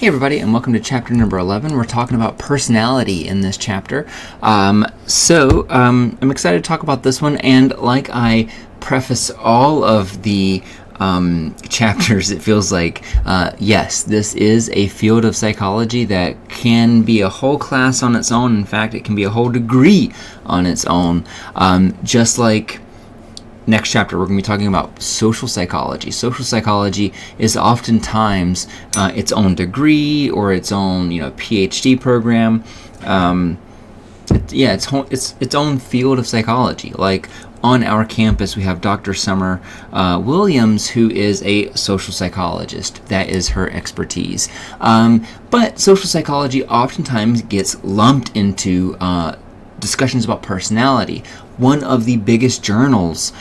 Hey everybody, and welcome to chapter number 11. We're talking about personality in this chapter. I'm excited to talk about this one, and like I preface all of the chapters, it feels like, yes, this is a field of psychology that can be a whole class on its own. In fact, it can be a whole degree on its own, just like next chapter, we're going to be talking about social psychology. Social psychology is oftentimes its own degree or its own, PhD program. It's its own field of psychology. Like on our campus, we have Dr. Summer Williams, who is a social psychologist. That is her expertise. But social psychology oftentimes gets lumped into discussions about personality. One of the biggest journals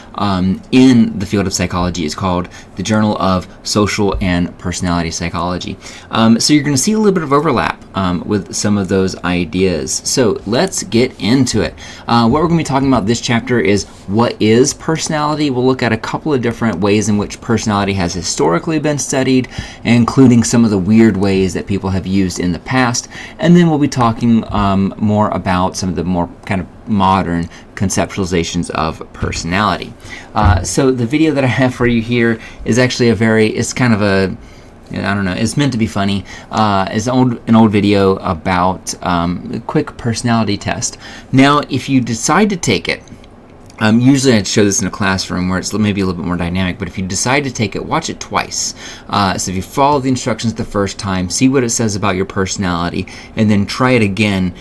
in the field of psychology is called the Journal of Social and Personality Psychology. So you're going to see a little bit of overlap with some of those ideas. So let's get into it. What we're going to be talking about this chapter is what is personality. We'll look at a couple of different ways in which personality has historically been studied, including some of the weird ways that people have used in the past. And then we'll be talking more about some of the more kind of modern conceptualizations of personality. So the video that I have for you here is actually it's kind of a, I don't know, it's meant to be funny. It's an old video about a quick personality test. Now, if you decide to take it, usually I'd show this in a classroom where it's maybe a little bit more dynamic, but if you decide to take it, watch it twice. So if you follow the instructions the first time, see what it says about your personality, and then try it again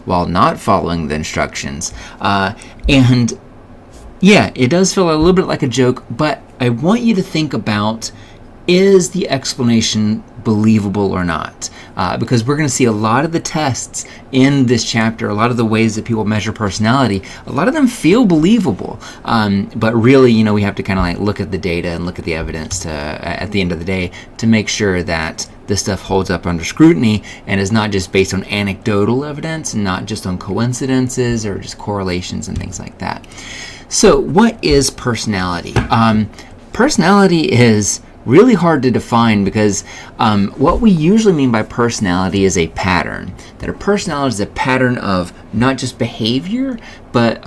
while not following the instructions. And yeah, it does feel a little bit like a joke, but I want you to think about, is the explanation believable or not? Because we're going to see a lot of the tests in this chapter, a lot of the ways that people measure personality, a lot of them feel believable. But really, we have to kind of like look at the data and look at the evidence at the end of the day to make sure that this stuff holds up under scrutiny and is not just based on anecdotal evidence and not just on coincidences or just correlations and things like that. So what is personality? Personality is really hard to define because what we usually mean by personality is a pattern. That a personality is a pattern of not just behavior, but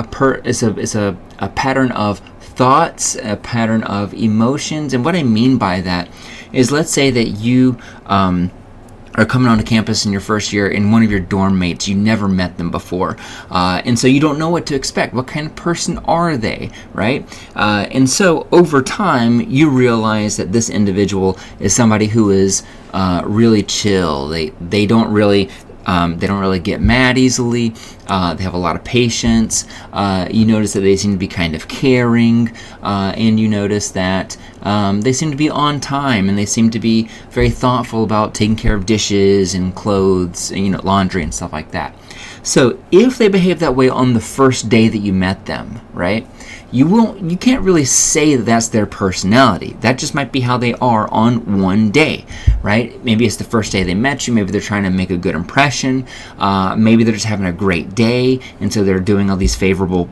it's a pattern of thoughts, a pattern of emotions. And what I mean by that is, let's say that you are coming onto campus in your first year, and one of your dorm mates, you never met them before, and so you don't know what to expect. What kind of person are they, right? And so over time, you realize that this individual is somebody who is really chill. They don't really get mad easily. They have a lot of patience. You notice that they seem to be kind of caring, and you notice that they seem to be on time, and they seem to be very thoughtful about taking care of dishes and clothes, and, laundry and stuff like that. So if they behave that way on the first day that you met them, right? You can't really say that that's their personality. That just might be how they are on one day, right? Maybe it's the first day they met you. Maybe they're trying to make a good impression. Maybe they're just having a great day, and so they're doing all these favorable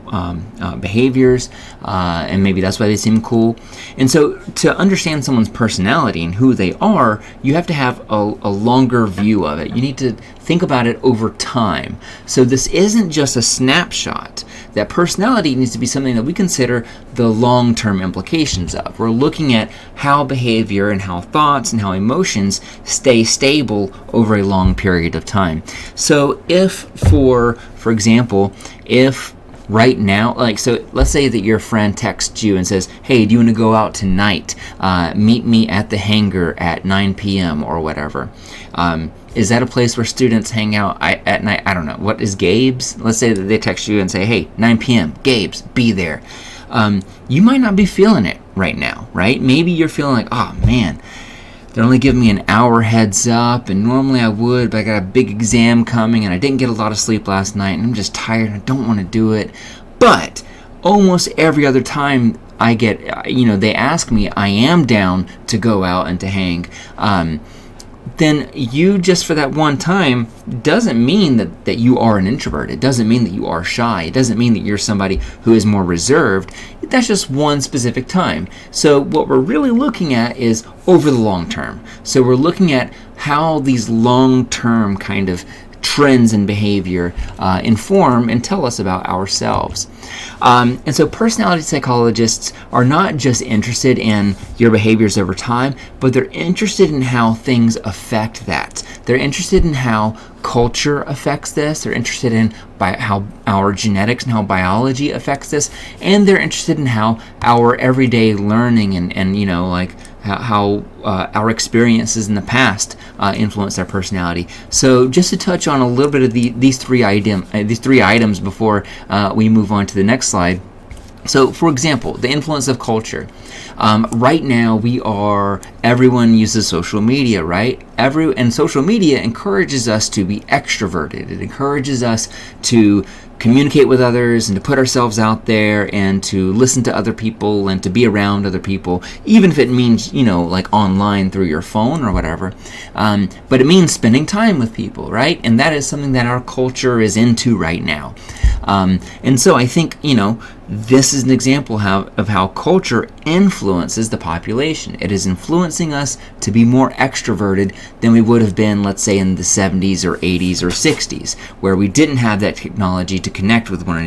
behaviors, and maybe that's why they seem cool. And so to understand someone's personality and who they are, you have to have a longer view of it. You need to think about it over time. So this isn't just a snapshot. That personality needs to be something that we consider the long-term implications of. We're looking at how behavior and how thoughts and how emotions stay stable over a long period of time. So if, for example, if right now, so let's say that your friend texts you and says, hey, do you want to go out tonight? Meet me at the hangar at 9 p.m. or whatever. Is that a place where students hang out at night? I don't know. What is Gabe's? Let's say that they text you and say, hey, 9 p.m., Gabe's, be there. You might not be feeling it right now, right? Maybe you're feeling like, oh, man, they're only giving me an hour heads up, and normally I would, but I got a big exam coming, and I didn't get a lot of sleep last night, and I'm just tired, and I don't want to do it. But almost every other time I get, they ask me, I am down to go out and to hang. then you just for that one time doesn't mean that you are an introvert. It doesn't mean that you are shy. It doesn't mean that you're somebody who is more reserved. That's just one specific time. So what we're really looking at is over the long term. So we're looking at how these long-term kind of trends in behavior inform and tell us about ourselves. And so personality psychologists are not just interested in your behaviors over time, but they're interested in how things affect that. They're interested in how culture affects this. They're interested in how our genetics and how biology affects this. And they're interested in how our everyday learning and like how our experiences in the past influence our personality. So just to touch on a little bit of these three items before we move on to the next slide. So, for example, the influence of culture. Right now, everyone uses social media, right? And social media encourages us to be extroverted. It encourages us to communicate with others and to put ourselves out there and to listen to other people and to be around other people, even if it means, like online through your phone or whatever. But it means spending time with people, right? And that is something that our culture is into right now. And so I think, this is an example of how culture influences the population. It is influencing us to be more extroverted than we would have been, let's say, in the 70s or 80s or 60s, where we didn't have that technology to connect with one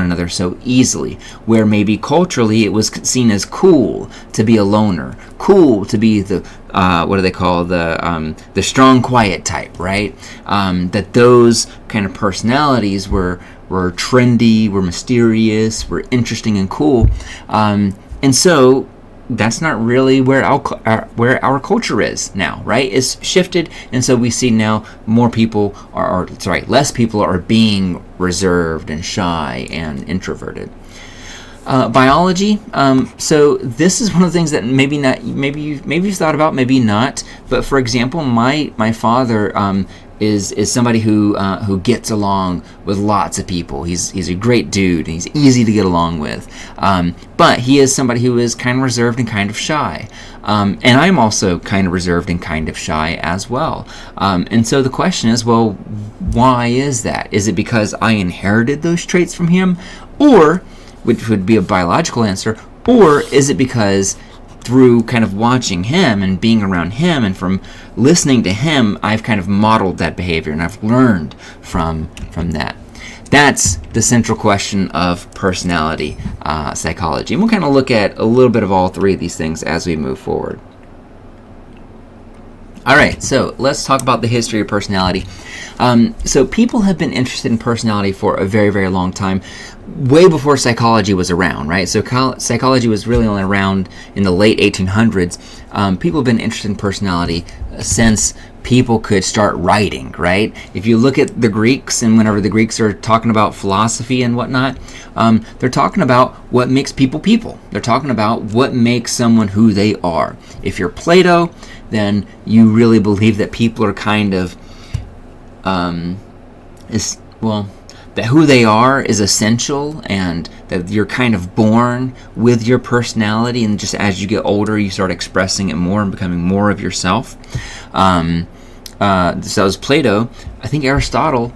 another so easily, where maybe culturally it was seen as cool to be a loner, cool to be the what do they call the strong, quiet type, right? That those kind of personalities were trendy, were mysterious, were interesting and cool, and so that's not really where our culture is now, right? It's shifted, and so we see now less people are being reserved and shy and introverted. Biology. So this is one of the things that maybe you've thought about, maybe not. But for example, my father is somebody who gets along with lots of people. He's a great dude. And he's easy to get along with. But he is somebody who is kind of reserved and kind of shy. And I'm also kind of reserved and kind of shy as well. And so the question is, well, why is that? Is it because I inherited those traits from him, or which would be a biological answer, or is it because through kind of watching him and being around him and from listening to him, I've kind of modeled that behavior and I've learned from that? That's the central question of personality psychology. And we'll kind of look at a little bit of all three of these things as we move forward. All right, so let's talk about the history of personality. So people have been interested in personality for a very, very long time, way before psychology was around, right? So psychology was really only around in the late 1800s. People have been interested in personality since people could start writing, right? If you look at the Greeks, and whenever the Greeks are talking about philosophy and whatnot, they're talking about what makes people people. They're talking about what makes someone who they are. If you're Plato, then you really believe that people are kind of that who they are is essential, and that you're kind of born with your personality, and just as you get older you start expressing it more and becoming more of yourself. So that was Plato. I think Aristotle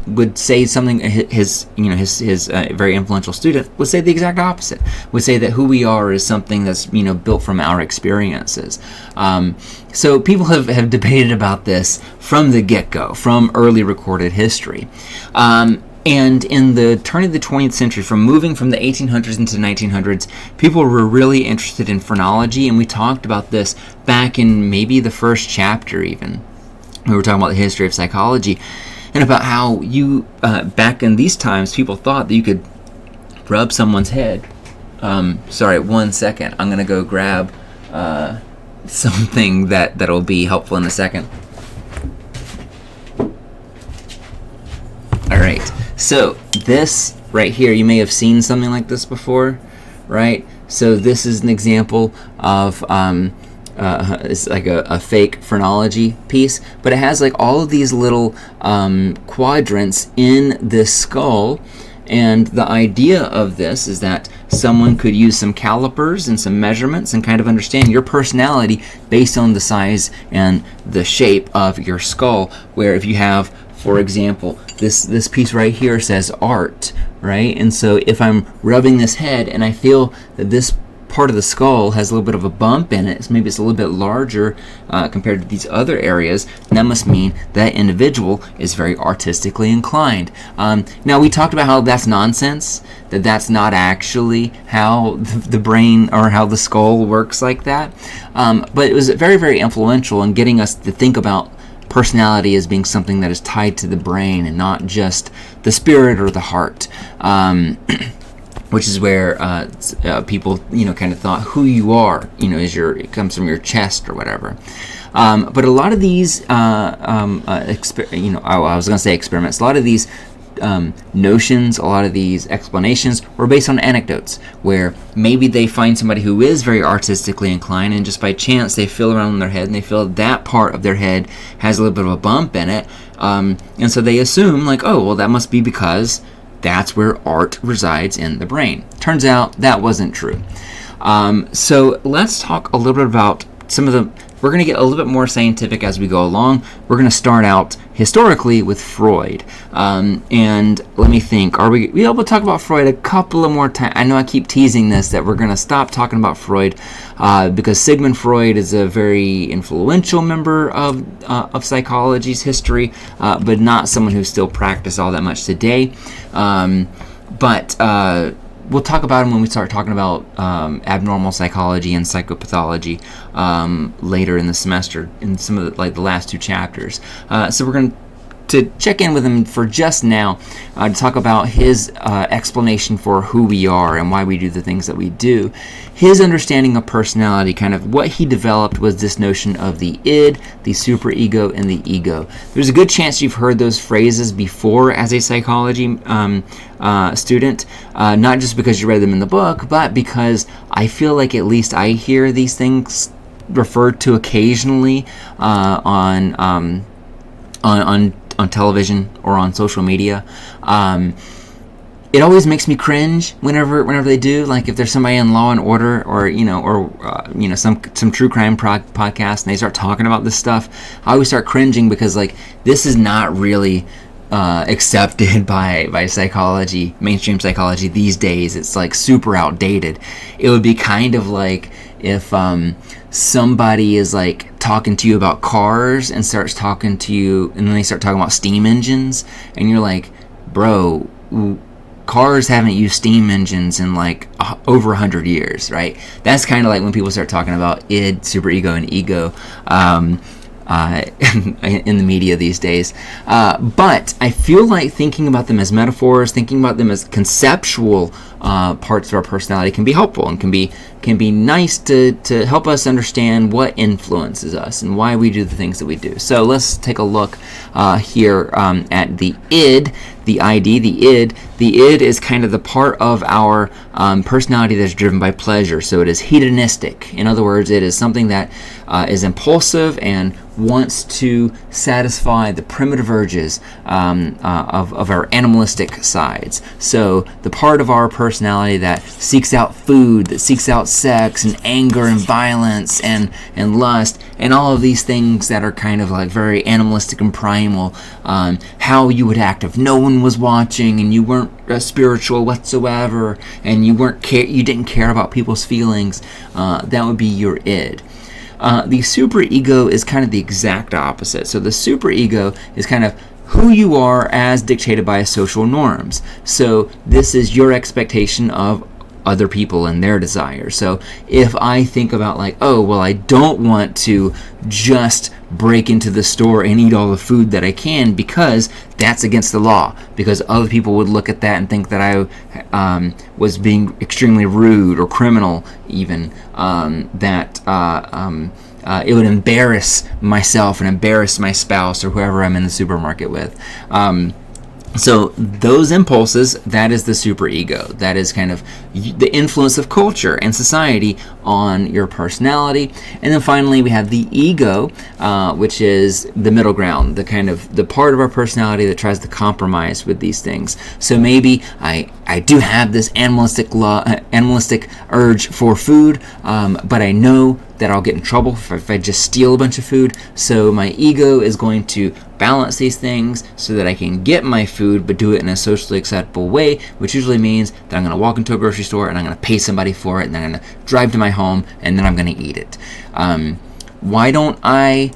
would say something, his very influential student would say the exact opposite, would say that who we are is something that's built from our experiences. So people have debated about this from the get-go, from early recorded history. And in the turn of the 20th century, from moving from the 1800s into the 1900s, people were really interested in phrenology, and we talked about this back in maybe the first chapter even. We were talking about the history of psychology, and about how back in these times, people thought that you could rub someone's head. Sorry, 1 second. I'm going to go grab something that'll be helpful in a second. All right. So this right here, you may have seen something like this before, right? So this is an example of it's like a fake phrenology piece, but it has like all of these little quadrants in this skull, and the idea of this is that someone could use some calipers and some measurements and kind of understand your personality based on the size and the shape of your skull. Where if you have, for example, this piece right here says art, right? And so if I'm rubbing this head and I feel that this part of the skull has a little bit of a bump in it, so maybe it's a little bit larger compared to these other areas, and that must mean that individual is very artistically inclined. Now, we talked about how that's nonsense, that's not actually how the brain or how the skull works like that, but it was very, very influential in getting us to think about personality as being something that is tied to the brain and not just the spirit or the heart. Which is where people, kind of thought who you are, it comes from your chest or whatever. But a lot of these, I was going to say experiments. A lot of these notions, a lot of these explanations were based on anecdotes, where maybe they find somebody who is very artistically inclined, and just by chance they feel around in their head and they feel that part of their head has a little bit of a bump in it, and so they assume like, oh, well, that must be because that's where art resides in the brain. Turns out that wasn't true. So let's talk a little bit about some of the... We're going to get a little bit more scientific as we go along. We're going to start out historically with Freud. And let me think. Are we able to talk about Freud a couple of more times? I know I keep teasing this, that we're going to stop talking about Freud because Sigmund Freud is a very influential member of psychology's history, but not someone who's still practiced all that much today. We'll talk about him when we start talking about abnormal psychology and psychopathology later in the semester in some of the last two chapters. So we're going to check in with him for just now to talk about his explanation for who we are and why we do the things that we do. His understanding of personality, kind of what he developed, was this notion of the id, the superego, and the ego. There's a good chance you've heard those phrases before as a psychology student, not just because you read them in the book, but because I feel like at least I hear these things referred to occasionally on television or on social media. It always makes me cringe whenever they do. Like if there's somebody in Law and Order or some true crime podcast and they start talking about this stuff, I always start cringing because like this is not really accepted by psychology, mainstream psychology these days. It's like super outdated. It would be kind of like if somebody is like talking to you about cars and starts talking to you, and then they start talking about steam engines, and you're like, bro, cars haven't used steam engines in like over 100 years, right? That's kind of like when people start talking about id, superego, and ego in the media these days. But I feel like thinking about them as metaphors, thinking about them as conceptual parts of our personality can be helpful and can be nice to help us understand what influences us and why we do the things that we do. So let's take a look here at the id, the ID, the id. The id is kind of the part of our personality that's driven by pleasure. So it is hedonistic. In other words, it is something that is impulsive and wants to satisfy the primitive urges of our animalistic sides. So the part of our personality that seeks out food, that seeks out sex and anger and violence and lust and all of these things that are kind of like very animalistic and primal, how you would act if no one was watching and you weren't spiritual whatsoever and you didn't care about people's feelings, that would be your id. The superego is kind of the exact opposite. So the superego is kind of who you are as dictated by social norms. So this is your expectation of other people and their desires. So if I think about like, oh, well, I don't want to just break into the store and eat all the food that I can because that's against the law, because other people would look at that and think that I was being extremely rude or criminal even, it would embarrass myself and embarrass my spouse or whoever I'm in the supermarket with. So those impulses, that is the superego. That is kind of the influence of culture and society on your personality. And then finally, we have the ego, which is the middle ground, the part of our personality that tries to compromise with these things. So maybe I do have this animalistic urge for food, but I know that I'll get in trouble if I just steal a bunch of food. So my ego is going to balance these things so that I can get my food, but do it in a socially acceptable way, which usually means that I'm going to walk into a grocery store and I'm going to pay somebody for it, and then I'm going to drive to my home, and then I'm going to eat it. Why don't I,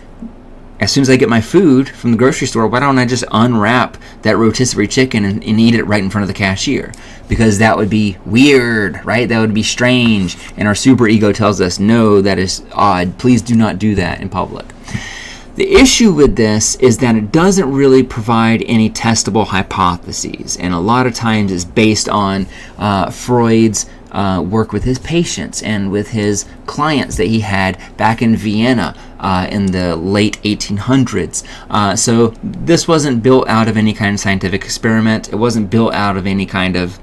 as soon as I get my food from the grocery store, why don't I just unwrap that rotisserie chicken and eat it right in front of the cashier? Because that would be weird, right? That would be strange. And our superego tells us, no, that is odd. Please do not do that in public. The issue with this is that it doesn't really provide any testable hypotheses. And a lot of times it's based on Freud's work with his patients and with his clients that he had back in Vienna in the late 1800s. So this wasn't built out of any kind of scientific experiment. It wasn't built out of any kind of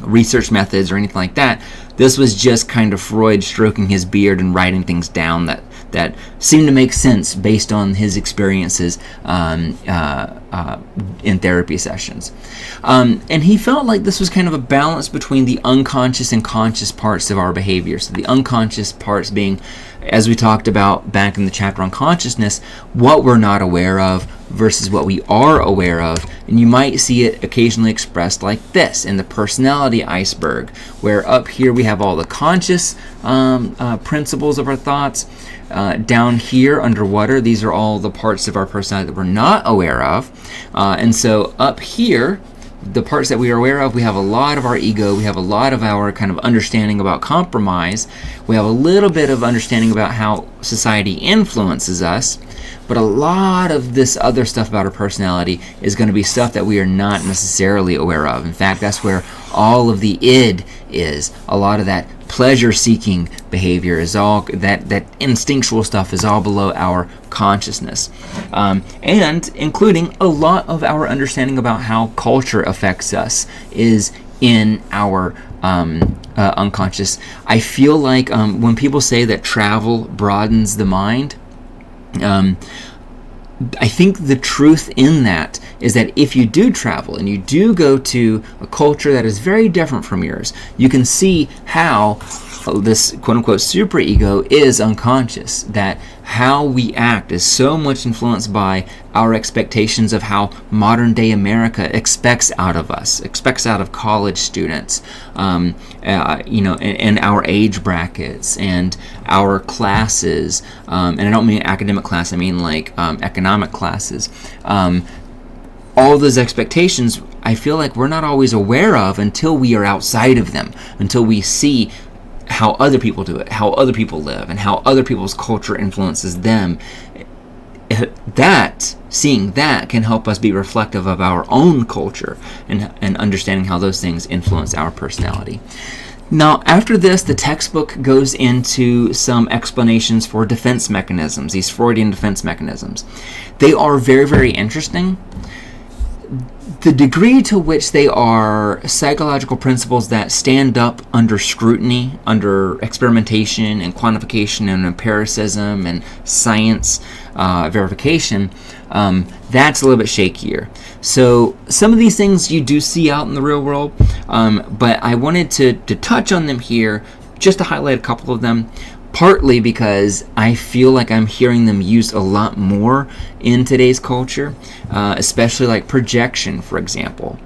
research methods or anything like that. This was just kind of Freud stroking his beard and writing things down that seemed to make sense based on his experiences in therapy sessions. And he felt like this was kind of a balance between the unconscious and conscious parts of our behavior. So the unconscious parts being, as we talked about back in the chapter on consciousness, what we're not aware of versus what we are aware of. And you might see it occasionally expressed like this in the personality iceberg, where up here we have all the conscious principles of our thoughts. Down here underwater, these are all the parts of our personality that we're not aware of. And so up here, the parts that we are aware of, we have a lot of our ego, we have a lot of our kind of understanding about compromise, we have a little bit of understanding about how society influences us, but a lot of this other stuff about our personality is going to be stuff that we are not necessarily aware of. In fact, that's where all of the id is. A lot of that pleasure-seeking behavior is all, that instinctual stuff is all below our consciousness. And including a lot of our understanding about how culture affects us is in our unconscious. I feel like when people say that travel broadens the mind, I think the truth in that is that if you do travel and you do go to a culture that is very different from yours, you can see how this quote-unquote superego is unconscious, that how we act is so much influenced by our expectations of how modern-day America expects out of us, expects out of college students, and our age brackets and our classes, and I don't mean academic class, I mean like economic classes. All those expectations, I feel like we're not always aware of until we are outside of them, until we see how other people do it, how other people live, and how other people's culture influences them. Seeing that can help us be reflective of our own culture and understanding how those things influence our personality. Now, after this, the textbook goes into some explanations for defense mechanisms, these Freudian defense mechanisms. They are very, very interesting. The degree to which they are psychological principles that stand up under scrutiny, under experimentation and quantification and empiricism and science verification, that's a little bit shakier. So some of these things you do see out in the real world, but I wanted to touch on them here just to highlight a couple of them. Partly because I feel like I'm hearing them used a lot more in today's culture, especially like projection, for example.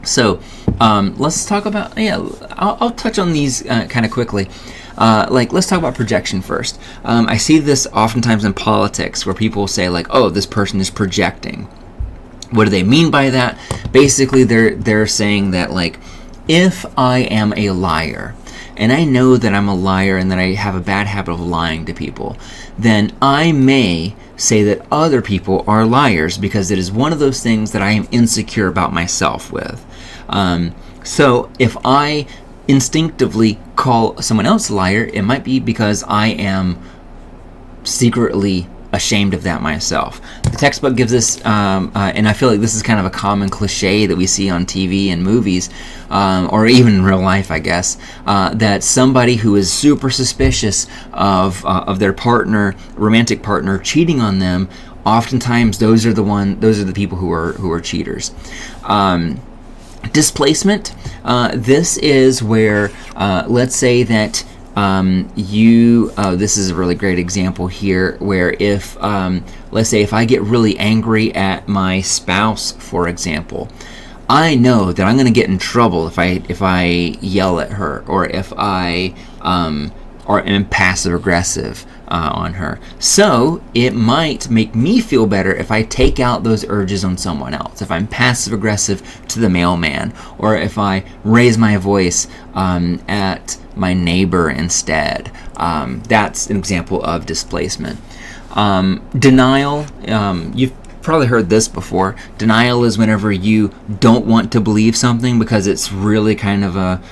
So let's talk about, I'll touch on these kind of quickly. Let's talk about projection first. I see this oftentimes in politics where people say like, oh, this person is projecting. What do they mean by that? Basically, they're saying that like, if I am a liar, and I know that I'm a liar and that I have a bad habit of lying to people, then I may say that other people are liars because it is one of those things that I am insecure about myself with. So if I instinctively call someone else a liar, it might be because I am secretly ashamed of that myself. The textbook gives us, and I feel like this is kind of a common cliche that we see on TV and movies, or even in real life, I guess, that somebody who is super suspicious of their partner, romantic partner, cheating on them, oftentimes those are the people who are cheaters. Displacement. This is where, let's say that this is a really great example here, where if, let's say if I get really angry at my spouse, for example, I know that I'm going to get in trouble if I yell at her, or if I or am passive aggressive on her. So it might make me feel better if I take out those urges on someone else. If I'm passive aggressive to the mailman, or if I raise my voice at my neighbor instead. That's an example of displacement. Denial. You've probably heard this before. Denial is whenever you don't want to believe something because it's really kind of a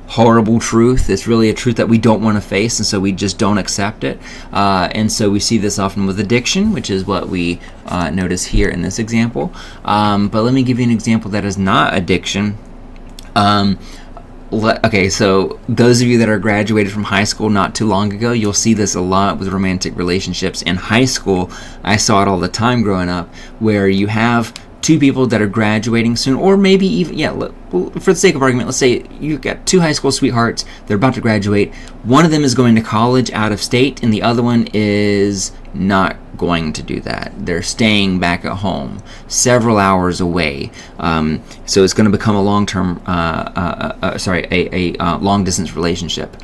horrible truth. It's really a truth that we don't want to face, and so we just don't accept it. And so we see this often with addiction, which is what we notice here in this example. But let me give you an example that is not addiction. Okay, so those of you that are graduated from high school not too long ago, you'll see this a lot with romantic relationships. In high school, I saw it all the time growing up, where you have two people that are graduating soon, or maybe even, for the sake of argument, let's say you've got two high school sweethearts, they're about to graduate. One of them is going to college out of state, and the other one is not going to do that. They're staying back at home, several hours away. So it's going to become a long-term, long-distance relationship.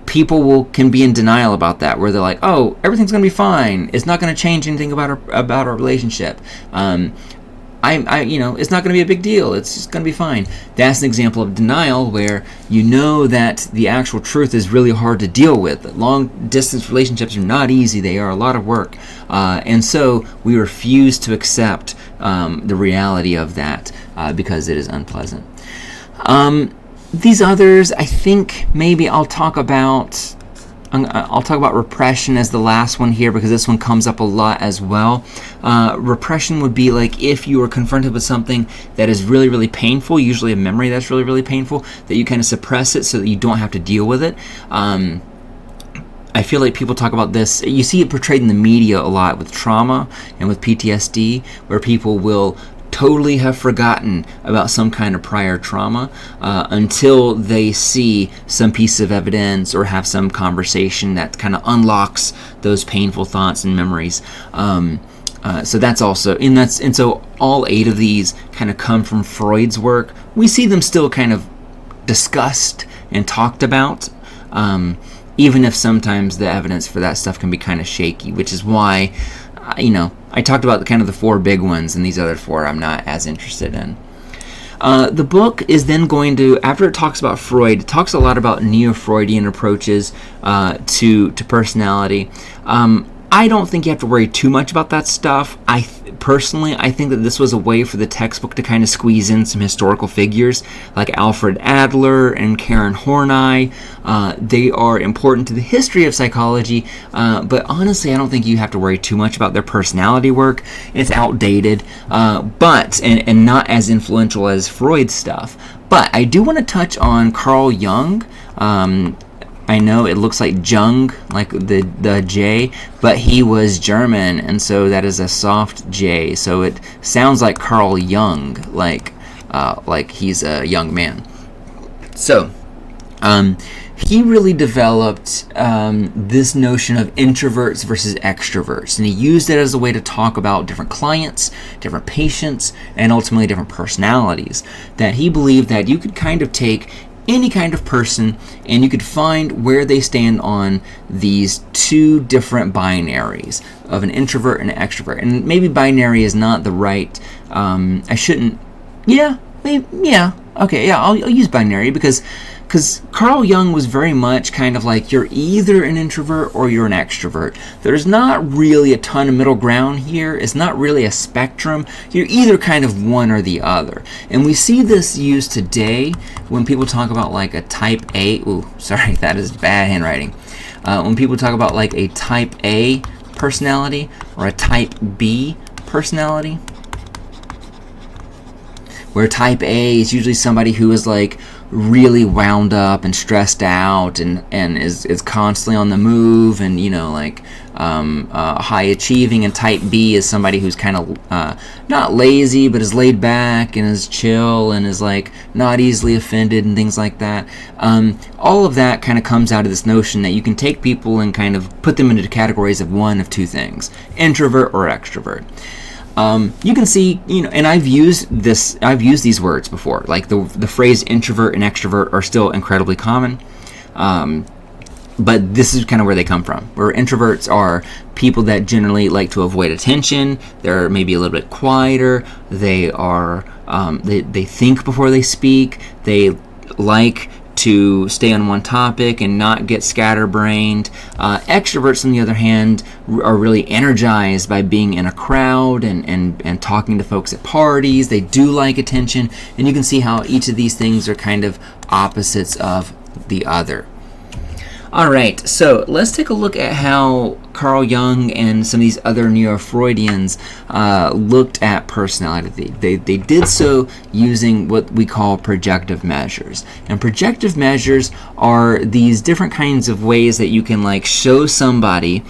People can be in denial about that, where they're like, "Oh, everything's going to be fine. It's not going to change anything about our relationship. It's not going to be a big deal. It's just going to be fine." That's an example of denial, where you know that the actual truth is really hard to deal with. That long-distance relationships are not easy. They are a lot of work, and so we refuse to accept the reality of that because it is unpleasant. These others, I think maybe I'll talk about repression as the last one here, because this one comes up a lot as well. Repression would be like if you are confronted with something that is really, really painful, usually a memory that's really, really painful, that you kind of suppress it so that you don't have to deal with it. I feel like people talk about this. You see it portrayed in the media a lot with trauma and with PTSD, where people will totally have forgotten about some kind of prior trauma until they see some piece of evidence or have some conversation that kind of unlocks those painful thoughts and memories. So that's also, and so all 8 of these kind of come from Freud's work. We see them still kind of discussed and talked about, even if sometimes the evidence for that stuff can be kind of shaky, which is why, I talked about the 4 big ones, and these other 4 I'm not as interested in. The book is then going to, after it talks about Freud, it talks a lot about neo-Freudian approaches to personality. I don't think you have to worry too much about that stuff. Personally, I think that this was a way for the textbook to kind of squeeze in some historical figures like Alfred Adler and Karen Horney. They are important to the history of psychology, but honestly, I don't think you have to worry too much about their personality work. It's outdated, but not as influential as Freud's stuff. But I do want to touch on Carl Jung. I know it looks like Jung, like the J, but he was German, and so that is a soft J. So it sounds like Carl Jung, like he's a young man. So he really developed this notion of introverts versus extroverts, and he used it as a way to talk about different clients, different patients, and ultimately different personalities. That he believed that you could kind of take any kind of person and you could find where they stand on these 2 different binaries of an introvert and an extrovert. And maybe binary is not the right, I'll use binary because Carl Jung was very much kind of like, you're either an introvert or you're an extrovert. There's not really a ton of middle ground here. It's not really a spectrum. You're either kind of one or the other. And we see this used today when people talk about like a type A. Ooh, sorry, that is bad handwriting. When people talk about like a type A personality or a type B personality, where type A is usually somebody who is like really wound up and stressed out and is constantly on the move and, you know, like high achieving, and type B is somebody who's kind of not lazy but is laid back and is chill and is like not easily offended and things like that. All of that kind of comes out of this notion that you can take people and kind of put them into categories of one of two things: introvert or extrovert. You can see, you know, and I've used these words before. Like the phrase introvert and extrovert are still incredibly common. But this is kind of where they come from, where introverts are people that generally like to avoid attention. They're maybe a little bit quieter. They are they think before they speak. They like to stay on one topic and not get scatterbrained. Extroverts, on the other hand, are really energized by being in a crowd and talking to folks at parties. They do like attention, and you can see how each of these things are kind of opposites of the other. All right, so let's take a look at how Carl Jung and some of these other Neo-Freudians looked at personality. They did so using what we call projective measures. And projective measures are these different kinds of ways that you can like show somebody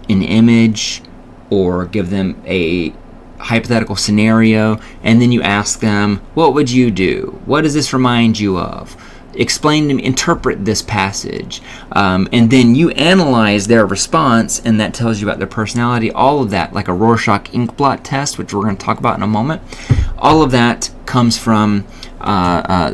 an image or give them a hypothetical scenario, and then you ask them, what would you do? What does this remind you of? Explain to me, interpret this passage, and then you analyze their response, and that tells you about their personality. All of that, like a Rorschach inkblot test, which we're going to talk about in a moment, all of that comes from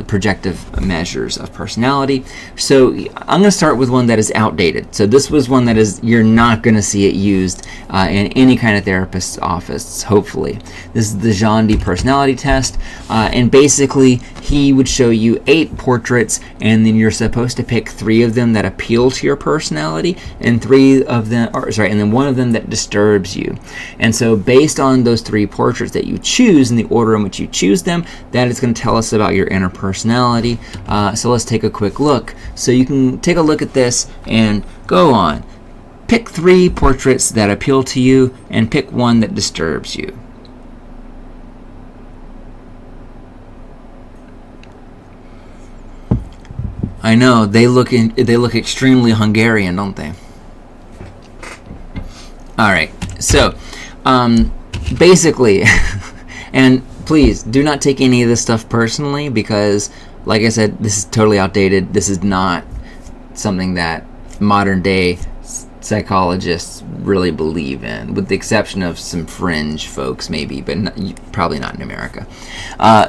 projective measures of personality. So I'm going to start with one that is outdated. So this was one that is, you're not going to see it used in any kind of therapist's office, hopefully. This is the Jean personality test, and basically he would show you 8 portraits, and then you're supposed to pick 3 of them that appeal to your personality, and 3 of them, and then 1 of them that disturbs you. And so based on those 3 portraits that you choose in the order in which you choose them, that is going to tell us about your inner personality. So let's take a quick look. So you can take a look at this and go on. Pick 3 portraits that appeal to you and pick 1 that disturbs you. I know, they look extremely Hungarian, don't they? All right. So basically, and please do not take any of this stuff personally, because, like I said, this is totally outdated. This is not something that modern day psychologists really believe in, with the exception of some fringe folks maybe, but probably not in America.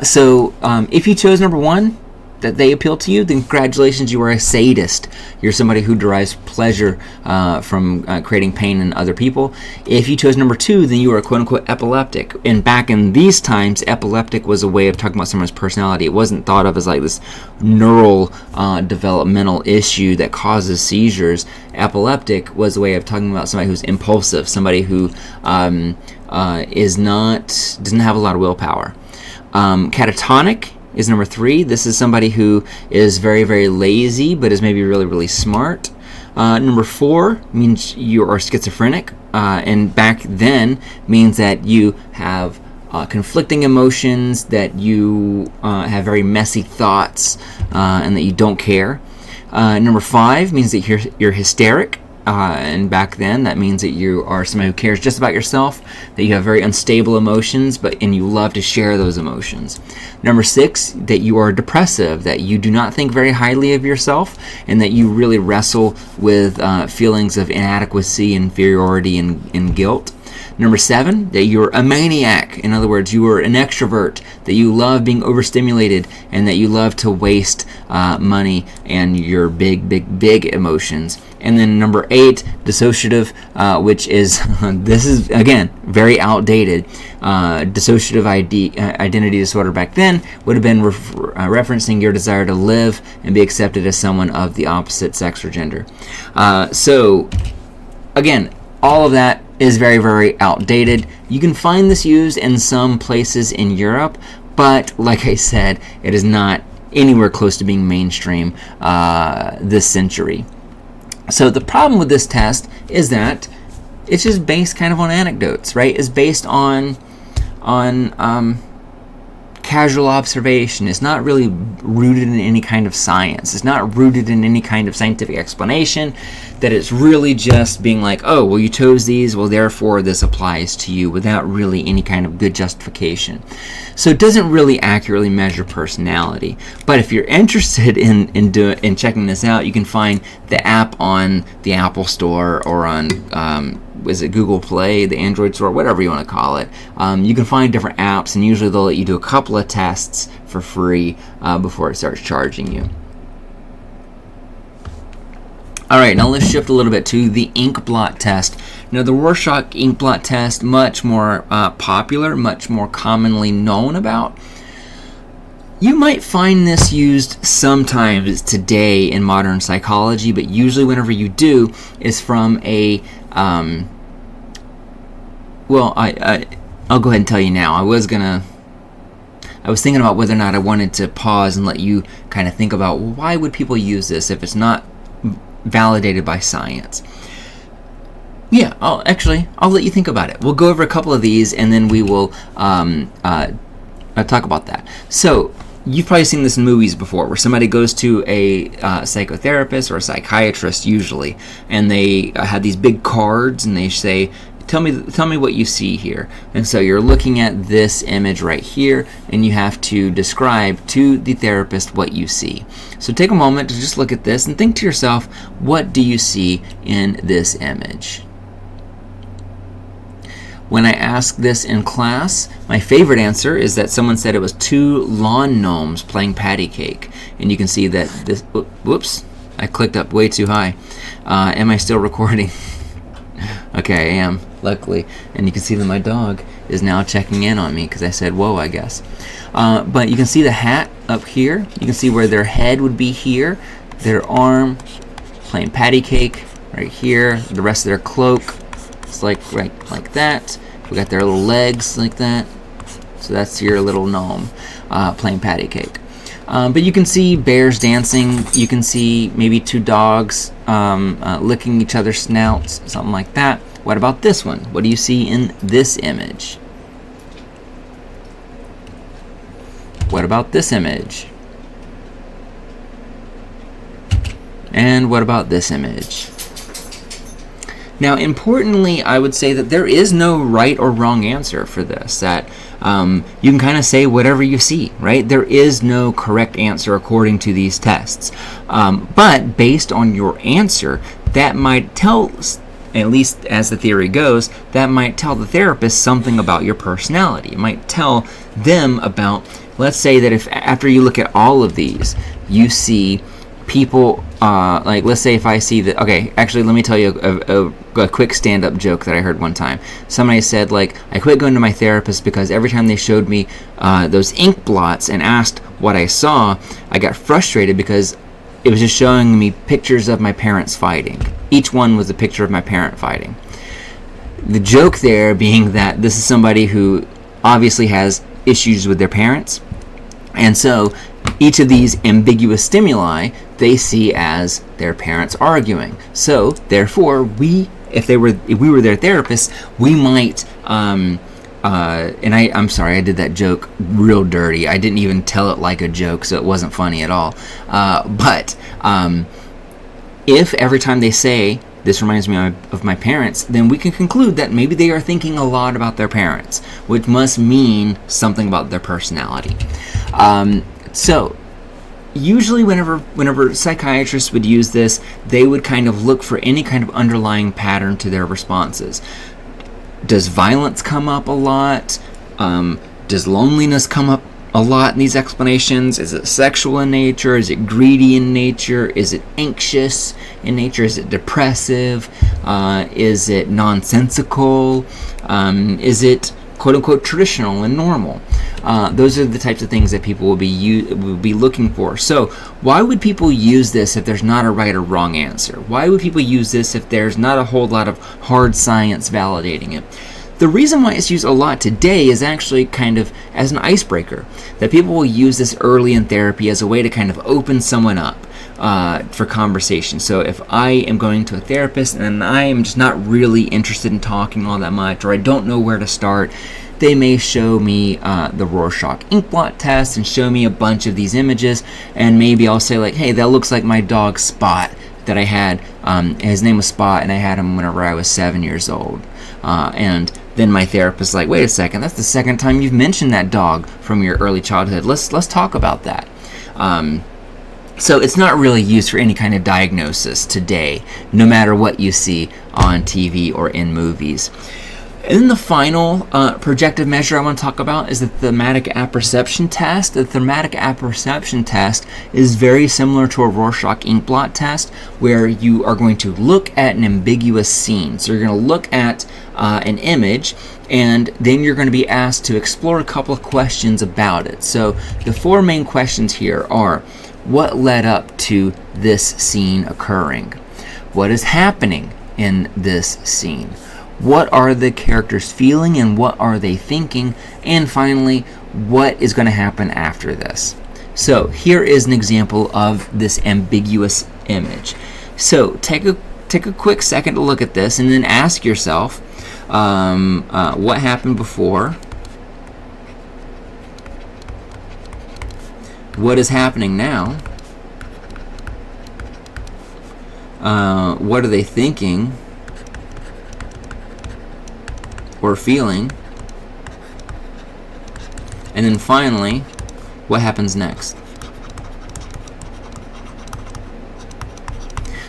So if you chose number 1, that they appeal to you, then congratulations, you are a sadist. You're somebody who derives pleasure from creating pain in other people. If you chose number 2, then you are quote-unquote epileptic. And back in these times, epileptic was a way of talking about someone's personality. It wasn't thought of as like this neural developmental issue that causes seizures. Epileptic was a way of talking about somebody who's impulsive, somebody who doesn't have a lot of willpower. Catatonic is number 3. This is somebody who is very, very lazy, but is maybe really, really smart. Number 4 means you are schizophrenic, and back then means that you have conflicting emotions, that you have very messy thoughts, and that you don't care. Number 5 means that you're hysteric. And back then, that means that you are somebody who cares just about yourself, that you have very unstable emotions, and you love to share those emotions. Number 6, that you are depressive, that you do not think very highly of yourself, and that you really wrestle with feelings of inadequacy, inferiority, and guilt. Number 7, that you're a maniac. In other words, you are an extrovert, that you love being overstimulated, and that you love to waste money and your big, big, big emotions. And then number 8, dissociative, which is, this is, again, very outdated. Dissociative identity disorder back then would have been referencing your desire to live and be accepted as someone of the opposite sex or gender. So, again, all of that is very, very outdated. You can find this used in some places in Europe, but like I said, it is not anywhere close to being mainstream this century. So the problem with this test is that it's just based kind of on anecdotes, right? It's based on casual observation. It's not really rooted in any kind of science. It's not rooted in any kind of scientific explanation. That it's really just being like, oh, well, you chose these, well, therefore this applies to you, without really any kind of good justification. So it doesn't really accurately measure personality. But if you're interested in checking this out, you can find the app on the Apple Store or on is it Google Play, the Android Store, whatever you want to call it. You can find different apps, and usually they'll let you do a couple of tests for free before it starts charging you. All right, now let's shift a little bit to the ink blot test. Now, the Rorschach ink blot test, much more popular, much more commonly known about. You might find this used sometimes today in modern psychology, but usually whenever you do is from a well, I'll go ahead and tell you now. I was thinking about whether or not I wanted to pause and let you kind of think about, well, why would people use this if it's not validated by science? Yeah, I'll let you think about it. We'll go over a couple of these, and then we will talk about that. So you've probably seen this in movies before, where somebody goes to a psychotherapist or a psychiatrist usually, and they have these big cards, and they say, tell me what you see here. And so you're looking at this image right here, and you have to describe to the therapist what you see. So take a moment to just look at this and think to yourself, what do you see in this image? When I asked this in class, my favorite answer is that someone said it was 2 lawn gnomes playing patty cake. And you can see that this, whoops, I clicked up way too high. Am I still recording? Okay, I am, luckily. And you can see that my dog is now checking in on me because I said, whoa, I guess. But you can see the hat up here. You can see where their head would be here. Their arm, playing patty cake right here. The rest of their cloak, it's like right like that. We got their little legs like that. So that's your little gnome playing patty cake. But you can see bears dancing. You can see maybe 2 dogs licking each other's snouts, something like that. What about this one? What do you see in this image? What about this image? And what about this image? Now, importantly, I would say that there is no right or wrong answer for this. That you can kind of say whatever you see, right? There is no correct answer according to these tests. But based on your answer, that might tell, at least as the theory goes, that might tell the therapist something about your personality. It might tell them about, let's say that if after you look at all of these, you see people, like let's say if I see that, okay, actually let me tell you a quick stand-up joke that I heard one time. Somebody said, like, I quit going to my therapist because every time they showed me those ink blots and asked what I saw, I got frustrated because it was just showing me pictures of my parents fighting. Each one was a picture of my parent fighting. The joke there being that this is somebody who obviously has issues with their parents, and so each of these ambiguous stimuli they see as their parents arguing. So therefore, if we were their therapists, we might and I'm sorry, I did that joke real dirty. I didn't even tell it like a joke, so it wasn't funny at all. But if every time they say, this reminds me of my parents, then we can conclude that maybe they are thinking a lot about their parents, which must mean something about their personality. So usually whenever psychiatrists would use this, they would kind of look for any kind of underlying pattern to their responses. Does violence come up a lot? Does loneliness come up a lot in these explanations? Is it sexual in nature? Is it greedy in nature? Is it anxious in nature? Is it depressive? Is it nonsensical? Is it quote-unquote traditional and normal? Those are the types of things that people will be looking for. So why would people use this if there's not a right or wrong answer? Why would people use this if there's not a whole lot of hard science validating it? The reason why it's used a lot today is actually kind of as an icebreaker, that people will use this early in therapy as a way to kind of open someone up. for conversation. So if I am going to a therapist and I am just not really interested in talking all that much, or I don't know where to start, they may show me the Rorschach ink blot test and show me a bunch of these images, and maybe I'll say like, hey, that looks like my dog Spot that I had. His name was Spot, and I had him whenever I was 7 years old. And then my therapist is like, wait a second, that's the second time you've mentioned that dog from your early childhood. Let's talk about that. So it's not really used for any kind of diagnosis today, no matter what you see on TV or in movies. And then the final projective measure I want to talk about is the thematic apperception test. The thematic apperception test is very similar to a Rorschach ink blot test, where you are going to look at an ambiguous scene. So you're going to look at an image, and then you're going to be asked to explore a couple of questions about it. So the 4 main questions here are: what led up to this scene occurring? What is happening in this scene? What are the characters feeling and what are they thinking? And finally, what is going to happen after this? So here is an example of this ambiguous image. So take a quick second to look at this and then ask yourself, what happened before? What is happening now? What are they thinking or feeling? And then finally, what happens next?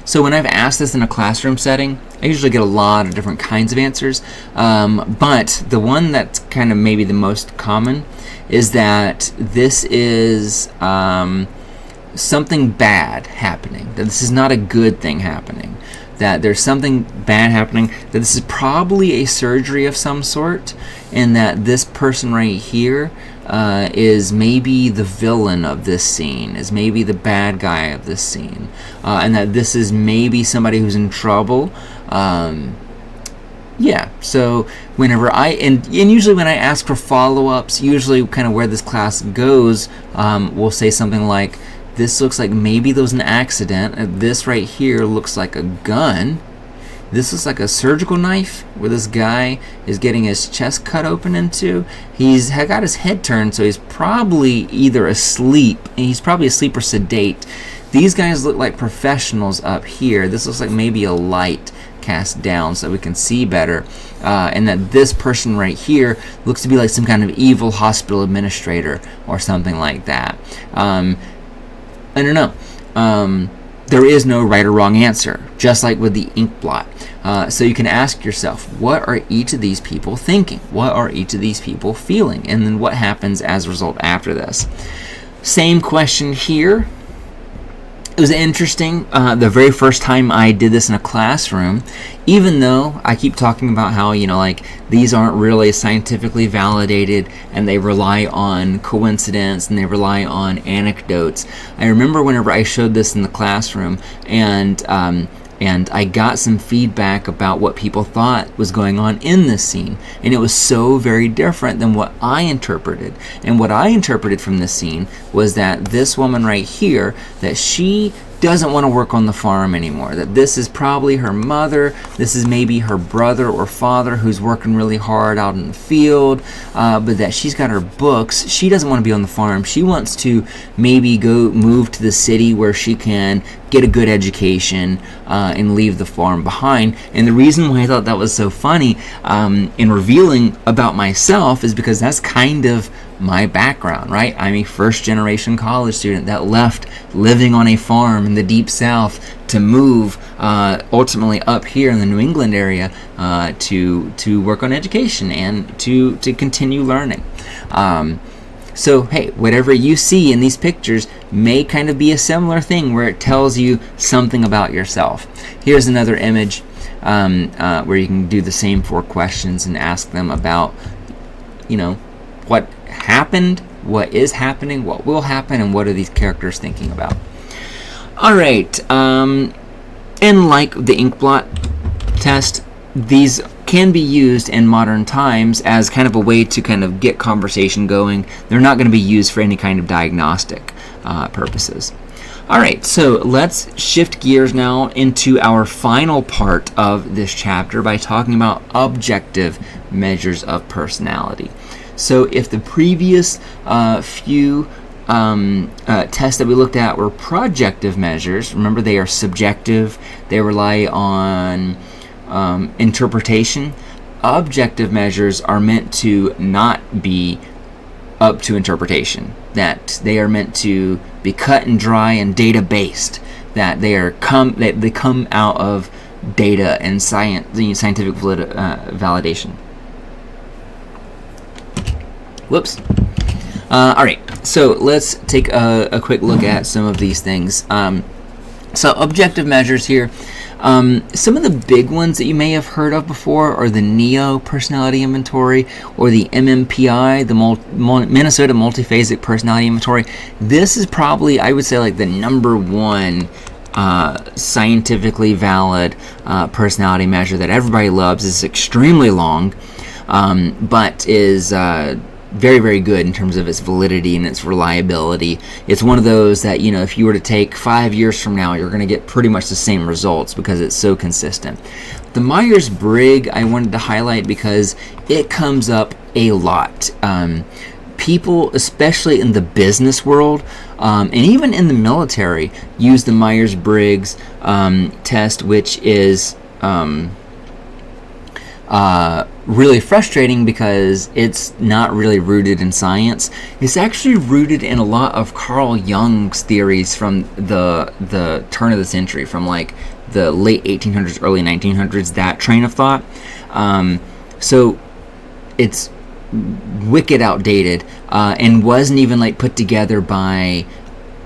So when I've asked this in a classroom setting, I usually get a lot of different kinds of answers, but the one that's kind of maybe the most common is that this is something bad happening, that this is not a good thing happening, that there's something bad happening, that this is probably a surgery of some sort, and that this person right here is maybe the villain of this scene, is maybe the bad guy of this scene, and that this is maybe somebody who's in trouble. Yeah, so whenever and usually when I ask for follow-ups, usually kind of where this class goes, we'll say something like, this looks like maybe there was an accident. This right here looks like a gun. This looks like a surgical knife where this guy is getting his chest cut open into. He's got his head turned, so he's probably either asleep. He's probably asleep or sedate. These guys look like professionals up here. This looks like maybe a light cast down so we can see better. And that this person right here looks to be like some kind of evil hospital administrator or something like that. I don't know. There is no right or wrong answer, just like with the ink blot. So you can ask yourself, what are each of these people thinking? What are each of these people feeling? And then what happens as a result after this? Same question here. It was interesting, the very first time I did this in a classroom, even though I keep talking about how, like, these aren't really scientifically validated and they rely on coincidence and they rely on anecdotes. I remember whenever I showed this in the classroom and I got some feedback about what people thought was going on in this scene. And it was so very different than what I interpreted. And what I interpreted from this scene was that this woman right here, that she doesn't want to work on the farm anymore, that this is probably her mother, this is maybe her brother or father who's working really hard out in the field, but that she's got her books. She doesn't want to be on the farm. She wants to maybe go move to the city where she can get a good education and leave the farm behind. And the reason why I thought that was so funny in revealing about myself is because that's kind of my background, right? I'm a first-generation college student that left living on a farm in the Deep South to move ultimately up here in the New England area to work on education and to continue learning. So, hey, whatever you see in these pictures may kind of be a similar thing where it tells you something about yourself. Here's another image where you can do the same 4 questions and ask them about, what happened, what is happening, what will happen, and what are these characters thinking about. All right, and like the ink blot test, these can be used in modern times as kind of a way to kind of get conversation going. They're not going to be used for any kind of diagnostic purposes. All right, so let's shift gears now into our final part of this chapter by talking about objective measures of personality. So if the previous few tests that we looked at were projective measures, remember they are subjective, they rely on interpretation. Objective measures are meant to not be up to interpretation, that they are meant to be cut and dry and data based, that they come out of data and scientific validation. Whoops. All right, so let's take a quick look at some of these things. So objective measures here. Some of the big ones that you may have heard of before are the NEO Personality Inventory or the MMPI, the Minnesota Multiphasic Personality Inventory. This is probably, I would say, like the number one scientifically valid personality measure that everybody loves. It's extremely long, but is very, very good in terms of its validity and its reliability. It's one of those that, you know, if you were to take 5 years from now, you're going to get pretty much the same results because it's so consistent. The Myers-Briggs I wanted to highlight because it comes up a lot. People, especially in the business world, and even in the military, use the Myers-Briggs test, which is really frustrating because it's not really rooted in science. It's actually rooted in a lot of Carl Jung's theories from the turn of the century, from like the late 1800s, early 1900s, that train of thought. So it's wicked outdated and wasn't even like put together by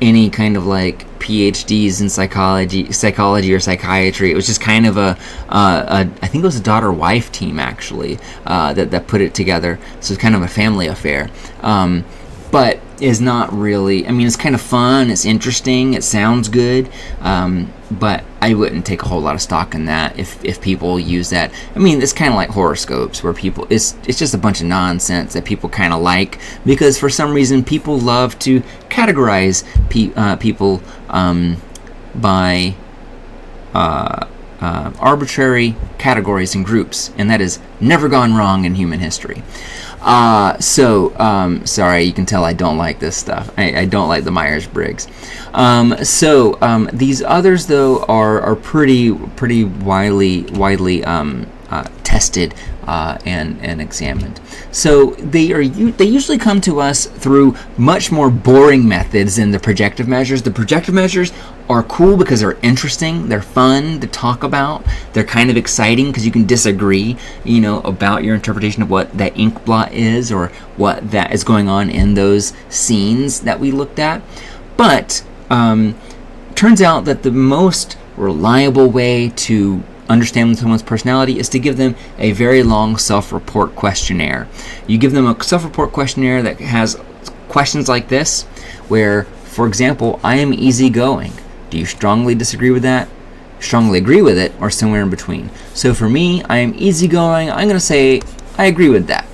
any kind of like PhDs in psychology or psychiatry. It was just kind of I think it was a daughter-wife team actually that put it together. So it's kind of a family affair, but is not really. I mean, it's kind of fun. It's interesting. It sounds good, but I wouldn't take a whole lot of stock in that if people use that. I mean, it's kind of like horoscopes where people it's just a bunch of nonsense that people kind of like because for some reason people love to categorize people by arbitrary categories and groups, and that has never gone wrong in human history. Sorry, you can tell I don't like this stuff. I don't like the Myers-Briggs. These others though are pretty widely tested and examined. So they usually come to us through much more boring methods than the projective measures. The projective measures are cool because they're interesting, they're fun to talk about, they're kind of exciting because you can disagree, about your interpretation of what that ink blot is or what that is going on in those scenes that we looked at. But turns out that the most reliable way to understand someone's personality is to give them a very long self-report questionnaire. You give them a self-report questionnaire that has questions like this, where, for example, I am easygoing. Do you strongly disagree with that, strongly agree with it, or somewhere in between? So for me, I am easygoing. I'm going to say I agree with that.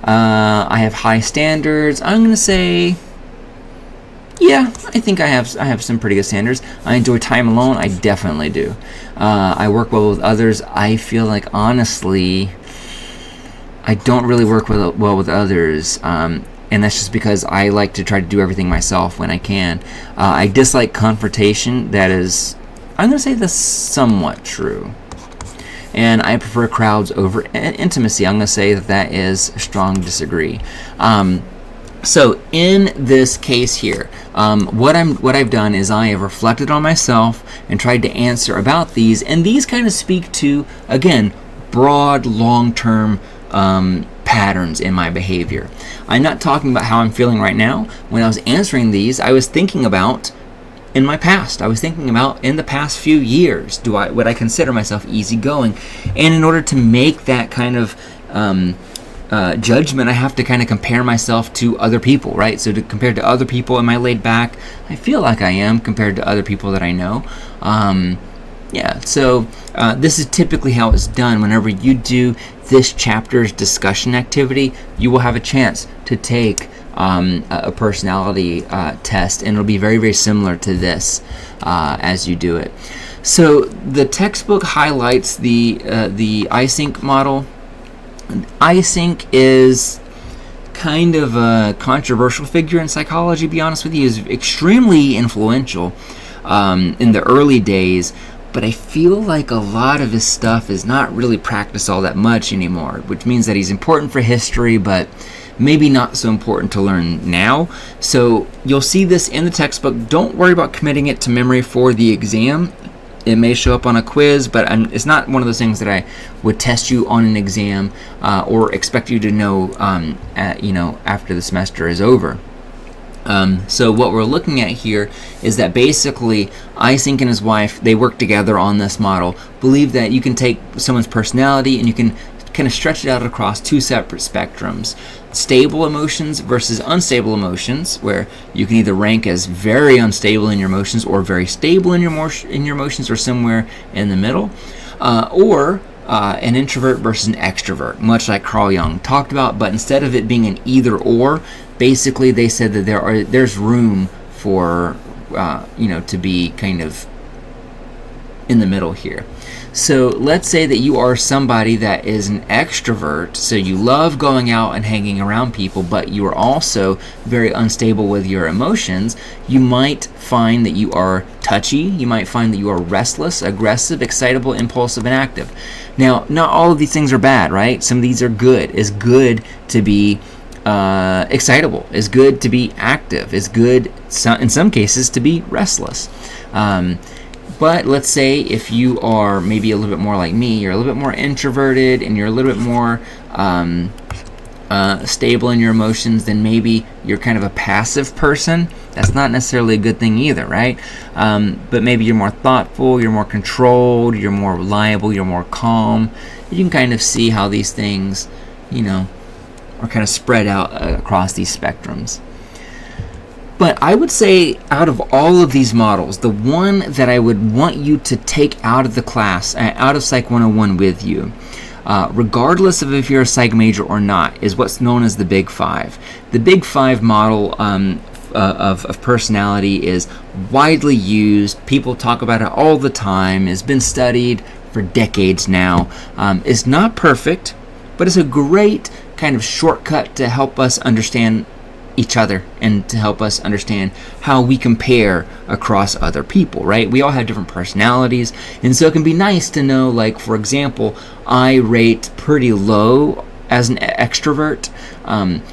I have high standards. I'm going to say, yeah, I think I have some pretty good standards. I enjoy time alone. I definitely do. I work well with others. I feel like, honestly, I don't really work well with others. And that's just because I like to try to do everything myself when I can. I dislike confrontation. That is, I'm going to say that's somewhat true. And I prefer crowds over intimacy. I'm going to say that is a strong disagree. So in this case here, what I've done is I have reflected on myself and tried to answer about these, and these kind of speak to, again, broad, long-term patterns in my behavior. I'm not talking about how I'm feeling right now. When I was answering these, I was thinking about in my past. I was thinking about in the past few years, would I consider myself easygoing? And in order to make that kind of judgment, I have to kind of compare myself to other people, right? So to compare to other people, am I laid back? I feel like I am compared to other people that I know. So this is typically how it's done. Whenever you do this chapter's discussion activity, you will have a chance to take a personality test, and it'll be very, very similar to this as you do it. So the textbook highlights the PSYC model. PSYC is kind of a controversial figure in psychology, to be honest with you. Is extremely influential in the early days, but I feel like a lot of his stuff is not really practiced all that much anymore, which means that he's important for history, but maybe not so important to learn now. So you'll see this in the textbook. Don't worry about committing it to memory for the exam. It may show up on a quiz, but it's not one of those things that I would test you on an exam or expect you to know, after the semester is over. So what we're looking at here is that basically PSYC and his wife, they work together on this model, believe that you can take someone's personality and you can kind of stretch it out across two separate spectrums. Stable emotions versus unstable emotions, where you can either rank as very unstable in your emotions or very stable in your emotions, or somewhere in the middle, or an introvert versus an extrovert, much like Carl Jung talked about. But instead of it being an either or, basically they said that there's room for to be kind of in the middle here. So let's say that you are somebody that is an extrovert, so you love going out and hanging around people, but you are also very unstable with your emotions. You might find that you are touchy, you might find that you are restless, aggressive, excitable, impulsive, and active. Now, not all of these things are bad, right? Some of these are good. It's good to be excitable. It's good to be active. It's good, in some cases, to be restless. But let's say if you are maybe a little bit more like me, you're a little bit more introverted and you're a little bit more stable in your emotions, then maybe you're kind of a passive person. That's not necessarily a good thing either, right? But maybe you're more thoughtful, you're more controlled, you're more reliable, you're more calm. You can kind of see how these things, are kind of spread out across these spectrums. But I would say out of all of these models, the one that I would want you to take out of the class, out of Psych 101 with you, regardless of if you're a psych major or not, is what's known as the Big Five. The Big Five model of personality is widely used. People talk about it all the time. It's been studied for decades now. It's not perfect, but it's a great kind of shortcut to help us understand each other and to help us understand how we compare across other people, right? We all have different personalities, and so it can be nice to know, like, for example, I rate pretty low as an extrovert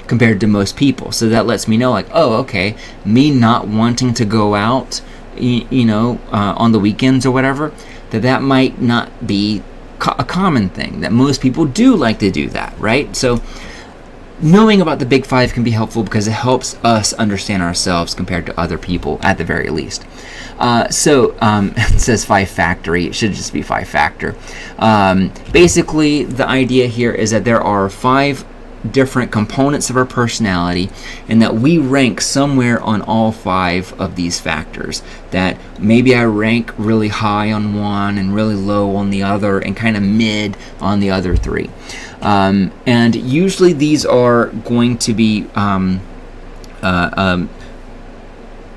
compared to most people. So that lets me know, like, oh, okay, me not wanting to go out, on the weekends or whatever, that might not be a common thing, that most people do like to do that, right? So knowing about the Big Five can be helpful because it helps us understand ourselves compared to other people at the very least. It says 5-factory. It should just be 5-factor. Basically, the idea here is that there are 5 different components of our personality, and that we rank somewhere on all 5 of these factors. That maybe I rank really high on one and really low on the other, and kind of mid on the other 3. And usually these are going to be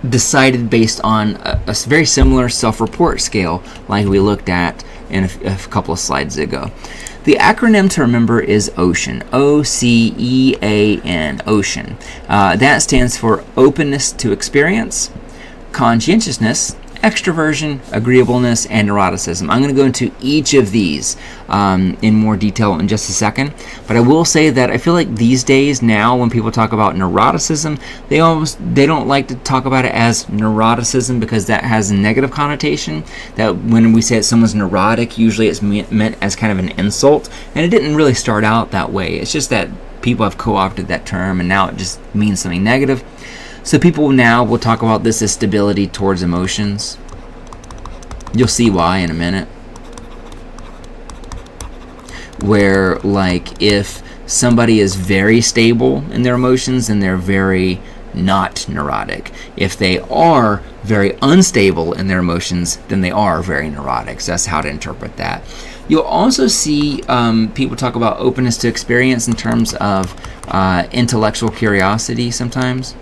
decided based on a very similar self-report scale like we looked at in a couple of slides ago. The acronym to remember is OCEAN, OCEAN, OCEAN. That stands for openness to experience, conscientiousness, extroversion, agreeableness, and neuroticism. I'm going to go into each of these in more detail in just a second, but I will say that I feel like these days now when people talk about neuroticism, they don't like to talk about it as neuroticism because that has a negative connotation. That when we say that someone's neurotic, usually it's meant as kind of an insult, and it didn't really start out that way. It's just that people have co-opted that term and now it just means something negative. So people now will talk about this as stability towards emotions. You'll see why in a minute. Where, like, if somebody is very stable in their emotions, then they're very not neurotic. If they are very unstable in their emotions, then they are very neurotic. So that's how to interpret that. You'll also see people talk about openness to experience in terms of intellectual curiosity sometimes.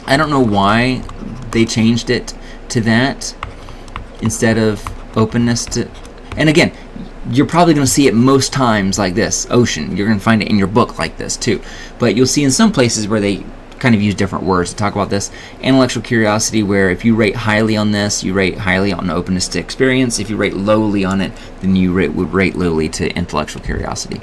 I don't know why they changed it to that instead of openness to... And again, you're probably going to see it most times like this, ocean. You're going to find it in your book like this too. But you'll see in some places where they kind of use different words to talk about this. Intellectual curiosity, where if you rate highly on this, you rate highly on openness to experience. If you rate lowly on it, then you would rate lowly to intellectual curiosity.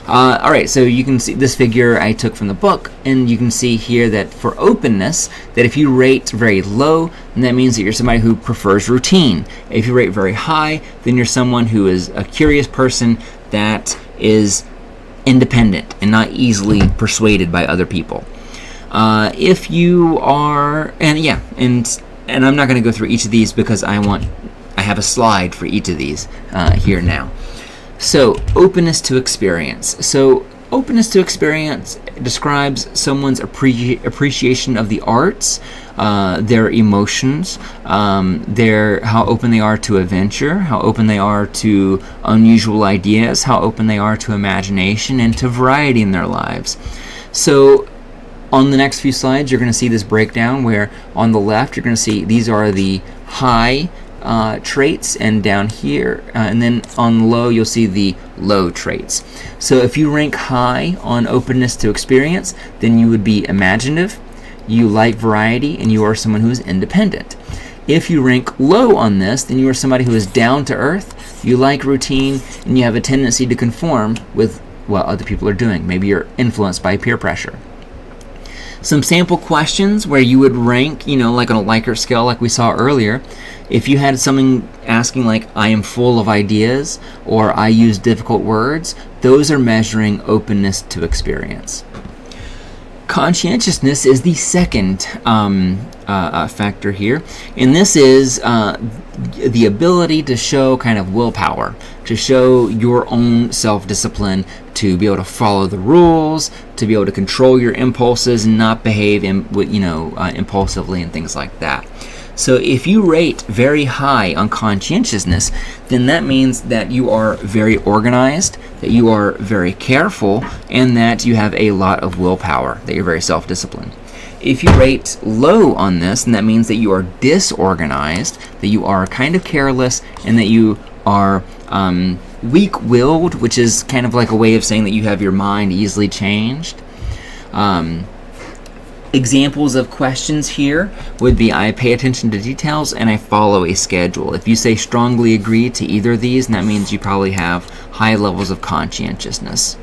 All right, so you can see this figure I took from the book, and you can see here that for openness, that if you rate very low, then that means that you're somebody who prefers routine. If you rate very high, then you're someone who is a curious person that is independent and not easily persuaded by other people. If you are, and I'm not going to go through each of these because I have a slide for each of these here now. So, openness to experience. So, openness to experience describes someone's appreciation of the arts, their emotions, how open they are to adventure, how open they are to unusual ideas, how open they are to imagination and to variety in their lives. So, on the next few slides, you're going to see this breakdown where on the left, you're going to see these are the high traits, and down here, and then on low, you'll see the low traits. So if you rank high on openness to experience, then you would be imaginative, you like variety, and you are someone who is independent. If you rank low on this, then you are somebody who is down to earth, you like routine, and you have a tendency to conform with what other people are doing. Maybe you're influenced by peer pressure. Some sample questions where you would rank, like on a Likert scale like we saw earlier. If you had something asking like, I am full of ideas, or I use difficult words, those are measuring openness to experience. Conscientiousness is the second factor here, and this is the ability to show kind of willpower, to show your own self-discipline, to be able to follow the rules, to be able to control your impulses and not behave impulsively and things like that. So if you rate very high on conscientiousness, then that means that you are very organized, that you are very careful, and that you have a lot of willpower, that you're very self-disciplined. If you rate low on this, then that means that you are disorganized, that you are kind of careless, and that you are weak-willed, which is kind of like a way of saying that you have your mind easily changed. Examples of questions here would be, I pay attention to details and I follow a schedule. If you say strongly agree to either of these, that means you probably have high levels of conscientiousness.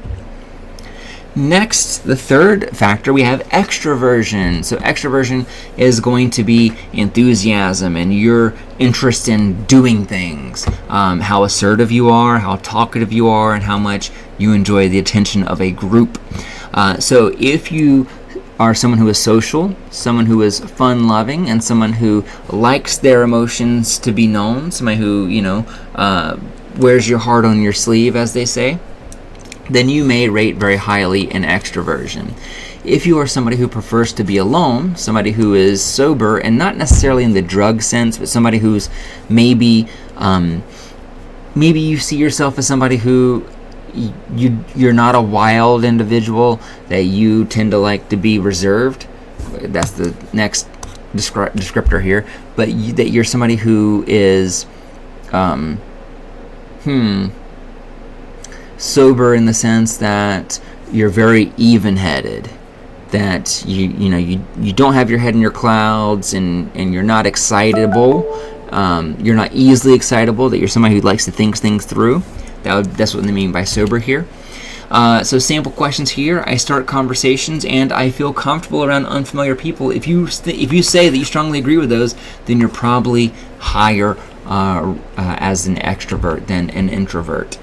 Next, the third factor, we have extroversion. So extroversion is going to be enthusiasm and your interest in doing things, how assertive you are, how talkative you are, and how much you enjoy the attention of a group. So if you are someone who is social, someone who is fun-loving, and someone who likes their emotions to be known, somebody who, wears your heart on your sleeve, as they say, then you may rate very highly in extroversion. If you are somebody who prefers to be alone, somebody who is sober, and not necessarily in the drug sense, but somebody who's maybe you see yourself as somebody who you're not a wild individual, that you tend to like to be reserved. That's the next descriptor here. But that you're somebody who is sober in the sense that you're very even-headed, that you don't have your head in your clouds, and you're not excitable. You're not easily excitable, that you're somebody who likes to think things through. That's what they mean by sober here. So sample questions here. I start conversations and I feel comfortable around unfamiliar people. If you say that you strongly agree with those, then you're probably higher as an extrovert than an introvert.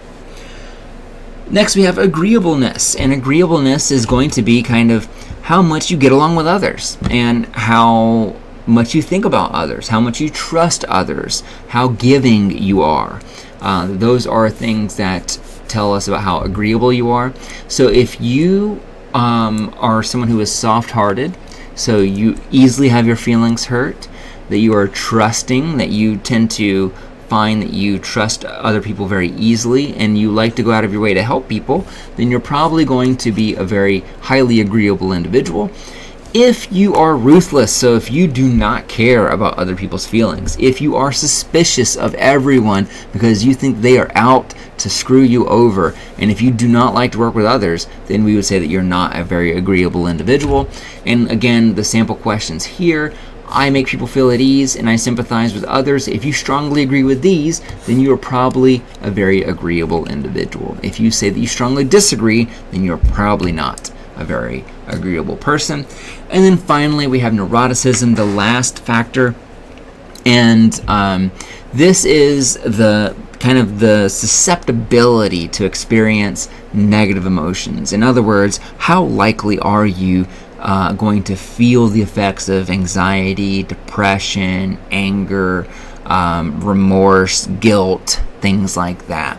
Next, we have agreeableness, and agreeableness is going to be kind of how much you get along with others, and how much you think about others, how much you trust others, how giving you are. Those are things that tell us about how agreeable you are. So if you are someone who is soft-hearted, so you easily have your feelings hurt, that you are trusting, that you tend to find that you trust other people very easily and you like to go out of your way to help people, then you're probably going to be a very highly agreeable individual. If you are ruthless, so if you do not care about other people's feelings, if you are suspicious of everyone because you think they are out to screw you over, and if you do not like to work with others, then we would say that you're not a very agreeable individual. And again, the sample questions here, I make people feel at ease and I sympathize with others. If you strongly agree with these, then you are probably a very agreeable individual. If you say that you strongly disagree, then you're probably not a very agreeable person. And then finally, we have neuroticism, the last factor. And this is the kind of the susceptibility to experience negative emotions. In other words, how likely are you going to feel the effects of anxiety, depression, anger, remorse, guilt, things like that.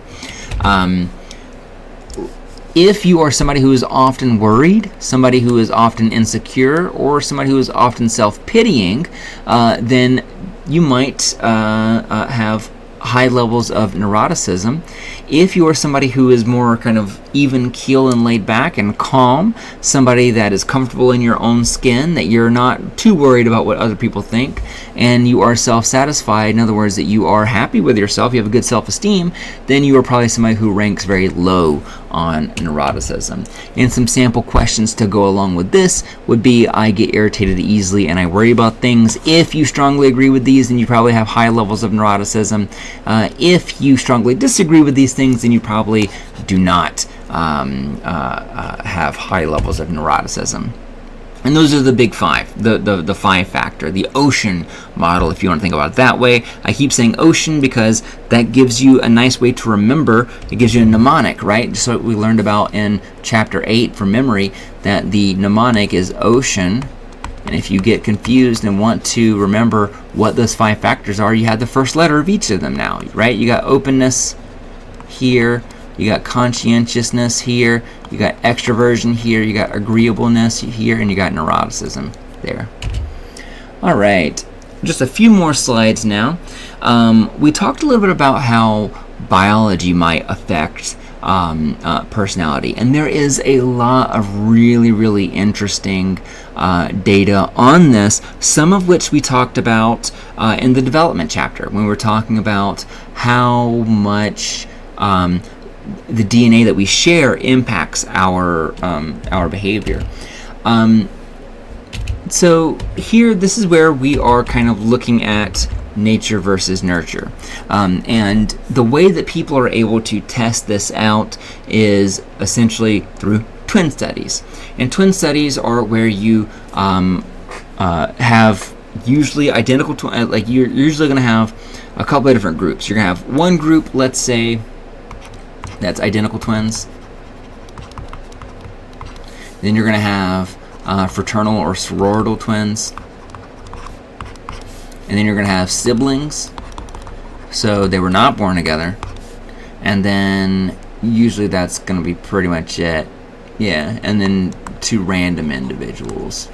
If you are somebody who is often worried, somebody who is often insecure, or somebody who is often self-pitying, then you might have high levels of neuroticism. If you are somebody who is more kind of even keel and laid back and calm, somebody that is comfortable in your own skin, that you're not too worried about what other people think, and you are self-satisfied, in other words, that you are happy with yourself, you have a good self-esteem, then you are probably somebody who ranks very low on neuroticism. And some sample questions to go along with this would be, I get irritated easily and I worry about things. If you strongly agree with these, then you probably have high levels of neuroticism. If you strongly disagree with these things, then you probably do not have high levels of neuroticism. And those are the big five, the five factor, the ocean model, if you want to think about it that way. I keep saying ocean because that gives you a nice way to remember. It gives you a mnemonic, right? Just what we learned about in chapter 8 from memory, that the mnemonic is ocean. And if you get confused and want to remember what those five factors are, you have the first letter of each of them now, right? You got openness here, you got conscientiousness here, you got extroversion here, you got agreeableness here, and you got neuroticism there. All right, just a few more slides now. We talked a little bit about how biology might affect personality, and there is a lot of really interesting data on this, some of which we talked about in the development chapter when we were talking about how much the DNA that we share impacts our behavior. So here, this is where we are kind of looking at nature versus nurture. And the way that people are able to test this out is essentially through twin studies. And twin studies are where you have usually identical twins. Like you're usually going to have a couple of different groups. You're going to have one group, let's say, that's identical twins. Then you're going to have fraternal or sororital twins. And then you're going to have siblings, so they were not born together. And then usually that's going to be pretty much it. Yeah, and then two random individuals,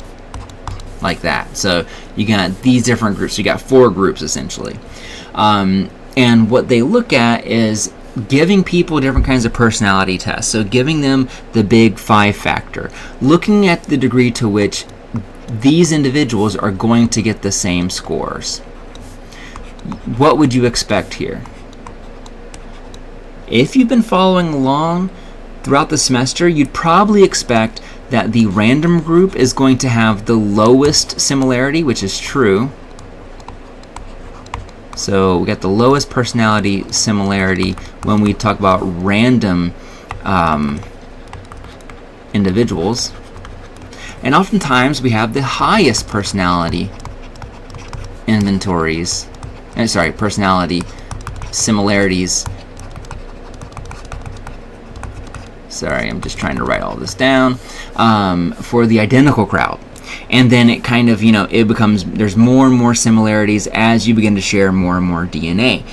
like that. So you got these different groups. You got four groups essentially. And what they look at is giving people different kinds of personality tests. So giving them the big five factor, looking at the degree to which these individuals are going to get the same scores. What would you expect here? If you've been following along throughout the semester, you'd probably expect that the random group is going to have the lowest similarity, which is true. So we got the lowest personality similarity when we talk about random individuals. And oftentimes we have the highest personality personality similarities. Sorry, I'm just trying to write all this down. For the identical crowd. And then it kind of, it becomes, there's more and more similarities as you begin to share more and more DNA.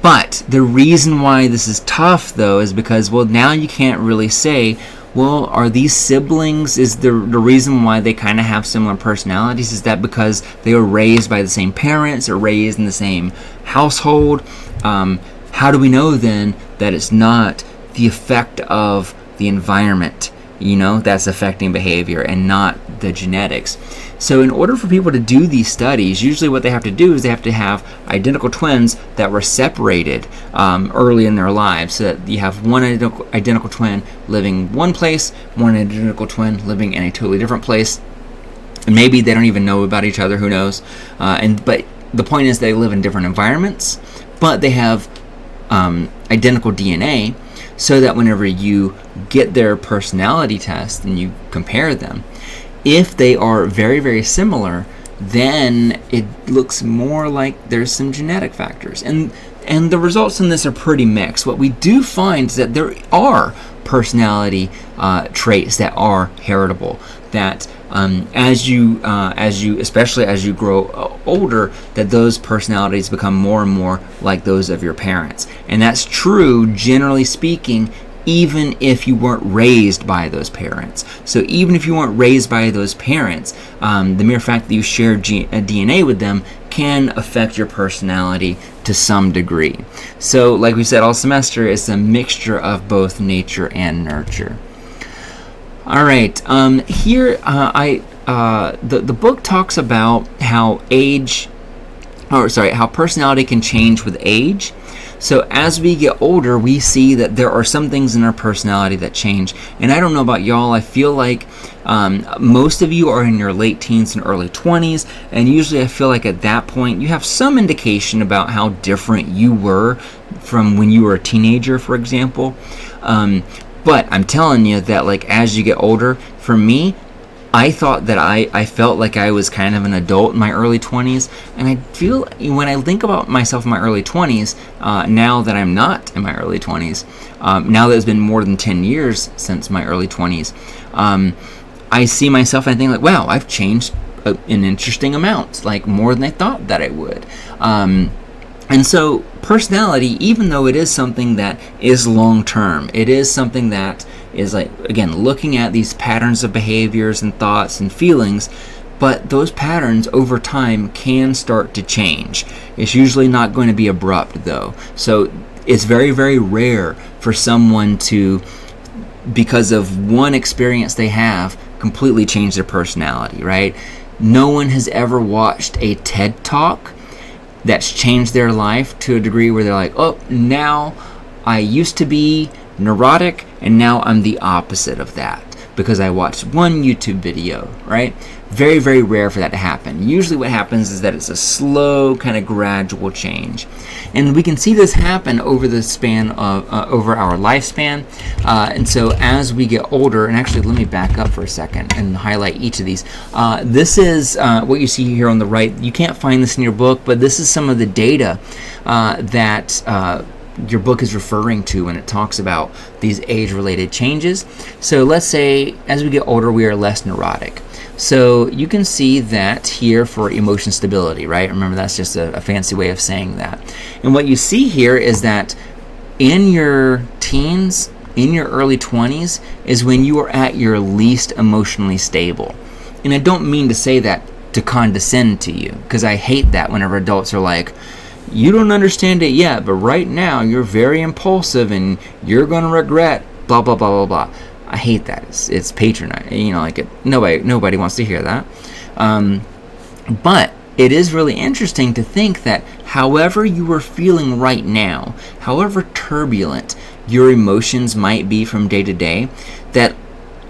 But the reason why this is tough, though, is because, well, now you can't really say Well, are these siblings? Is the reason why they kind of have similar personalities, is that because they were raised by the same parents or raised in the same household? How do we know then that it's not the effect of the environment, that's affecting behavior and not the genetics? So in order for people to do these studies, usually what they have to do is they have to have identical twins that were separated early in their lives, so that you have one identical twin living one place, one identical twin living in a totally different place. And maybe they don't even know about each other, who knows? But the point is they live in different environments, but they have identical DNA, so that whenever you get their personality test and you compare them, if they are very, very similar, then it looks more like there's some genetic factors. And the results in this are pretty mixed. What we do find is that there are personality traits that are heritable, that especially as you grow older, that those personalities become more and more like those of your parents. And that's true, generally speaking, even if you weren't raised by those parents. So even if you weren't raised by those parents, the mere fact that you share DNA with them can affect your personality to some degree. So like we said all semester, it's a mixture of both nature and nurture. All right, here the book talks about how how personality can change with age. So as we get older, we see that there are some things in our personality that change. And I don't know about y'all, I feel like most of you are in your late teens and early 20s, and usually I feel like at that point you have some indication about how different you were from when you were a teenager, for example. But I'm telling you that, like, as you get older, for me, I thought that I felt like I was kind of an adult in my early 20s, and I feel, when I think about myself in my early 20s, now that I'm not in my early 20s, now that it's been more than 10 years since my early 20s, I see myself and I think, like, wow, I've changed an interesting amount, like more than I thought that I would. And so personality, even though it is something that is long-term, it is something that is, like, again, looking at these patterns of behaviors and thoughts and feelings, but those patterns over time can start to change. It's usually not going to be abrupt, though. So it's very, very rare for someone to, because of one experience they have, completely change their personality, right? No one has ever watched a TED Talk that's changed their life to a degree where they're like, oh, now I used to be neurotic and now I'm the opposite of that because I watched one YouTube video, right? Very, very rare for that to happen. Usually what happens is that it's a slow, kind of gradual change. And we can see this happen over the span of, over our lifespan. And so as we get older, and actually let me back up for a second and highlight each of these. This is what you see here on the right. You can't find this in your book, but this is some of the data that your book is referring to when it talks about these age-related changes. So let's say as we get older, we are less neurotic. So you can see that here for emotion stability, right? Remember, that's just a fancy way of saying that. And what you see here is that in your teens, in your early 20s, is when you are at your least emotionally stable. And I don't mean to say that to condescend to you, because I hate that whenever adults are like, you don't understand it yet, but right now you're very impulsive and you're going to regret blah, blah, blah, blah, blah. I hate that. It's patronizing. Nobody wants to hear that. But it is really interesting to think that however you are feeling right now, however turbulent your emotions might be from day to day, that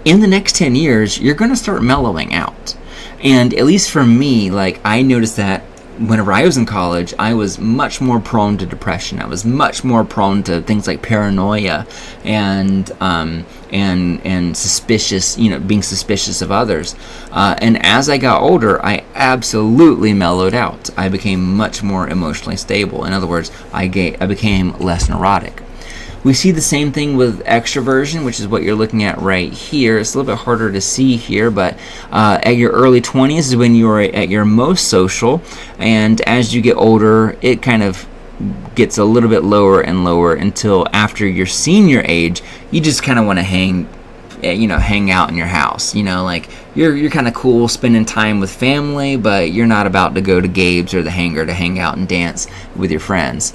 in the next 10 years, you're going to start mellowing out. And at least for me, like, I noticed that whenever I was in college, I was much more prone to depression. I was much more prone to things like paranoia and suspicious, being suspicious of others. And as I got older, I absolutely mellowed out. I became much more emotionally stable. In other words, I became less neurotic. We see the same thing with extroversion, which is what you're looking at right here. It's a little bit harder to see here, but at your early 20s is when you are at your most social, and as you get older, it kind of gets a little bit lower and lower until after your senior age, you just kind of want to hang hang out in your house. Like you're kind of cool spending time with family, but you're not about to go to Gabe's or the Hangar to hang out and dance with your friends.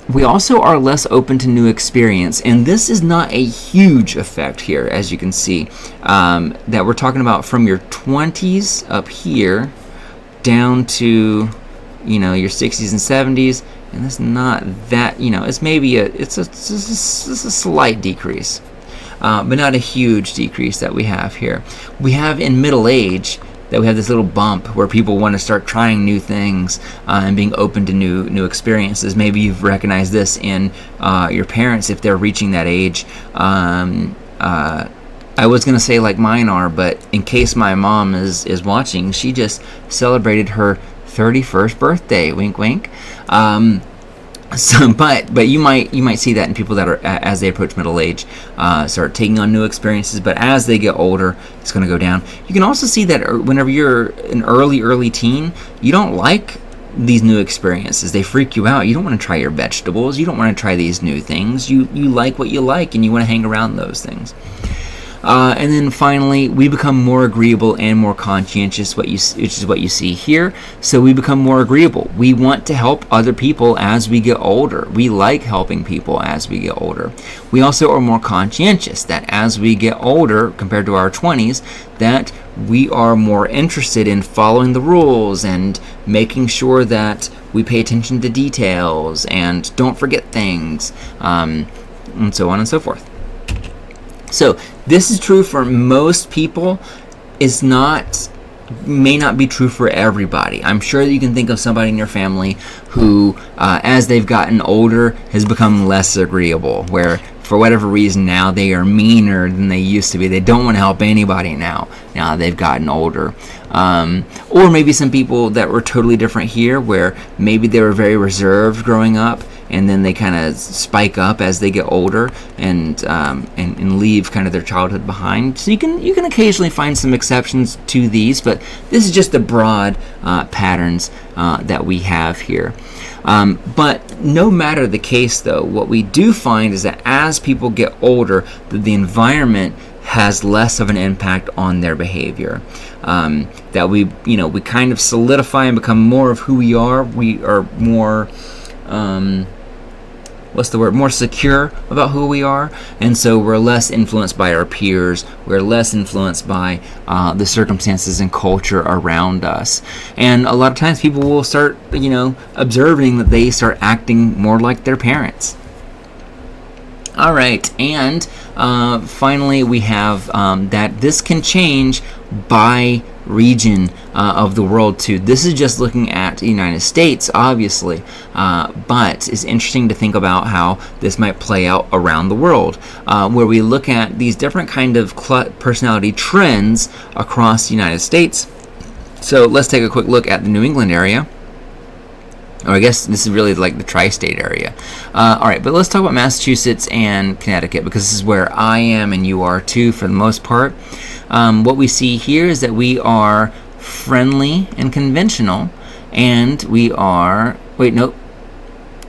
We also are less open to new experience, and this is not a huge effect here, as you can see, that we're talking about from your 20s up here down to, your 60s and 70s, and it's not that, it's maybe it's a slight decrease, but not a huge decrease that we have here. We have in middle age that we have this little bump where people want to start trying new things and being open to new experiences. Maybe you've recognized this in your parents if they're reaching that age. I was going to say like mine are, but in case my mom is watching, she just celebrated her 31st birthday. Wink, wink. But you might see that in people that are, as they approach middle age, start taking on new experiences. But as they get older, it's going to go down. You can also see that whenever you're an early teen, you don't like these new experiences. They freak you out. You don't want to try your vegetables. You don't want to try these new things. You like what you like, and you want to hang around those things. And then finally, we become more agreeable and more conscientious, which is what you see here. So we become more agreeable. We want to help other people as we get older. We like helping people as we get older. We also are more conscientious, that as we get older, compared to our 20s, that we are more interested in following the rules and making sure that we pay attention to details and don't forget things, and so on and so forth. So this is true for most people. May not be true for everybody. I'm sure that you can think of somebody in your family who, as they've gotten older, has become less agreeable, where for whatever reason now they are meaner than they used to be. They don't want to help anybody now they've gotten older. Or maybe some people that were totally different here, where maybe they were very reserved growing up, and then they kind of spike up as they get older and leave kind of their childhood behind. So you can occasionally find some exceptions to these, but this is just the broad patterns that we have here. But no matter the case, though, what we do find is that as people get older, the environment has less of an impact on their behavior. That we kind of solidify and become more of who we are. We are more more secure about who we are, and so we're less influenced by our peers. We're less influenced by the circumstances and culture around us. And a lot of times people will start, observing that they start acting more like their parents. All right, and finally we have that this can change by region of the world too. This is just looking at the United States, obviously, but it's interesting to think about how this might play out around the world, where we look at these different kind of personality trends across the United States. So let's take a quick look at the New England area. Or I guess this is really like the tri-state area. All right, but let's talk about Massachusetts and Connecticut, because this is where I am and you are too for the most part. What we see here is that we are friendly and conventional, and we are... Wait, nope.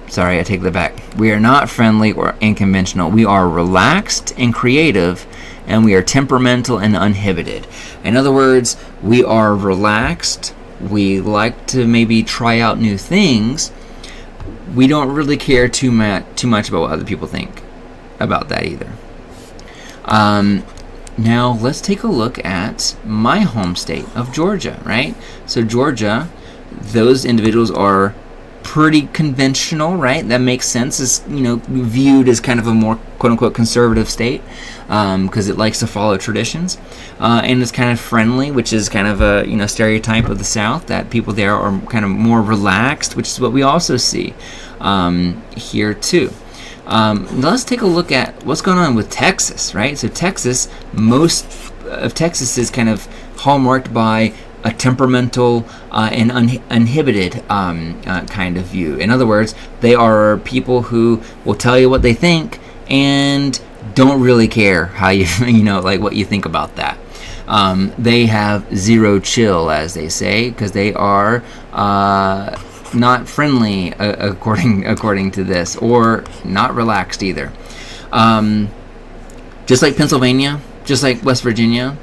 Sorry, I take that back. We are not friendly and conventional. We are relaxed and creative, and we are temperamental and uninhibited. In other words, we are relaxed. We like to maybe try out new things. We don't really care too much about what other people think about that either. Now let's take a look at my home state of Georgia, right? So Georgia, those individuals are pretty conventional, right? That makes sense. It's viewed as kind of a more quote-unquote conservative state because it likes to follow traditions, and it's kind of friendly, which is kind of a stereotype of the South, that people there are kind of more relaxed, which is what we also see here too. Now let's take a look at what's going on with Texas, right? So Texas, most of Texas is kind of hallmarked by a temperamental and uninhibited kind of view. In other words, they are people who will tell you what they think and don't really care how you what you think about that. They have zero chill, as they say, because they are not friendly according to this, or not relaxed either. just like Pennsylvania, just like West Virginia,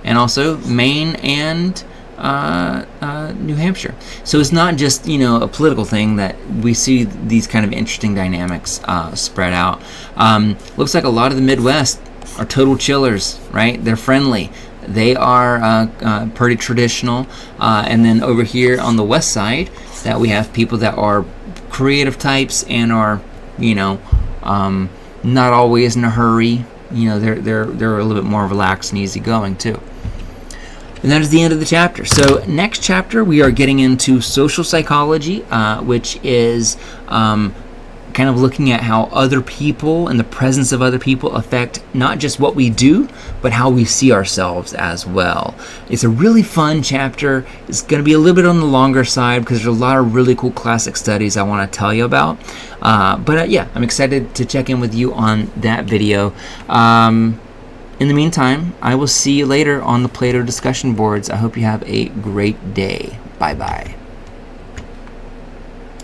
and also Maine and New Hampshire. So it's not just, a political thing that we see these kind of interesting dynamics spread out. Looks like a lot of the Midwest are total chillers, right? They're friendly. They are pretty traditional. And then over here on the west side, that we have people that are creative types and are, not always in a hurry. They're a little bit more relaxed and easygoing too. And that is the end of the chapter. So next chapter, we are getting into social psychology, which is kind of looking at how other people and the presence of other people affect not just what we do, but how we see ourselves as well. It's a really fun chapter. It's going to be a little bit on the longer side because there's a lot of really cool classic studies I want to tell you about. But I'm excited to check in with you on that video. In the meantime, I will see you later on the Plato discussion boards. I hope you have a great day. Bye-bye.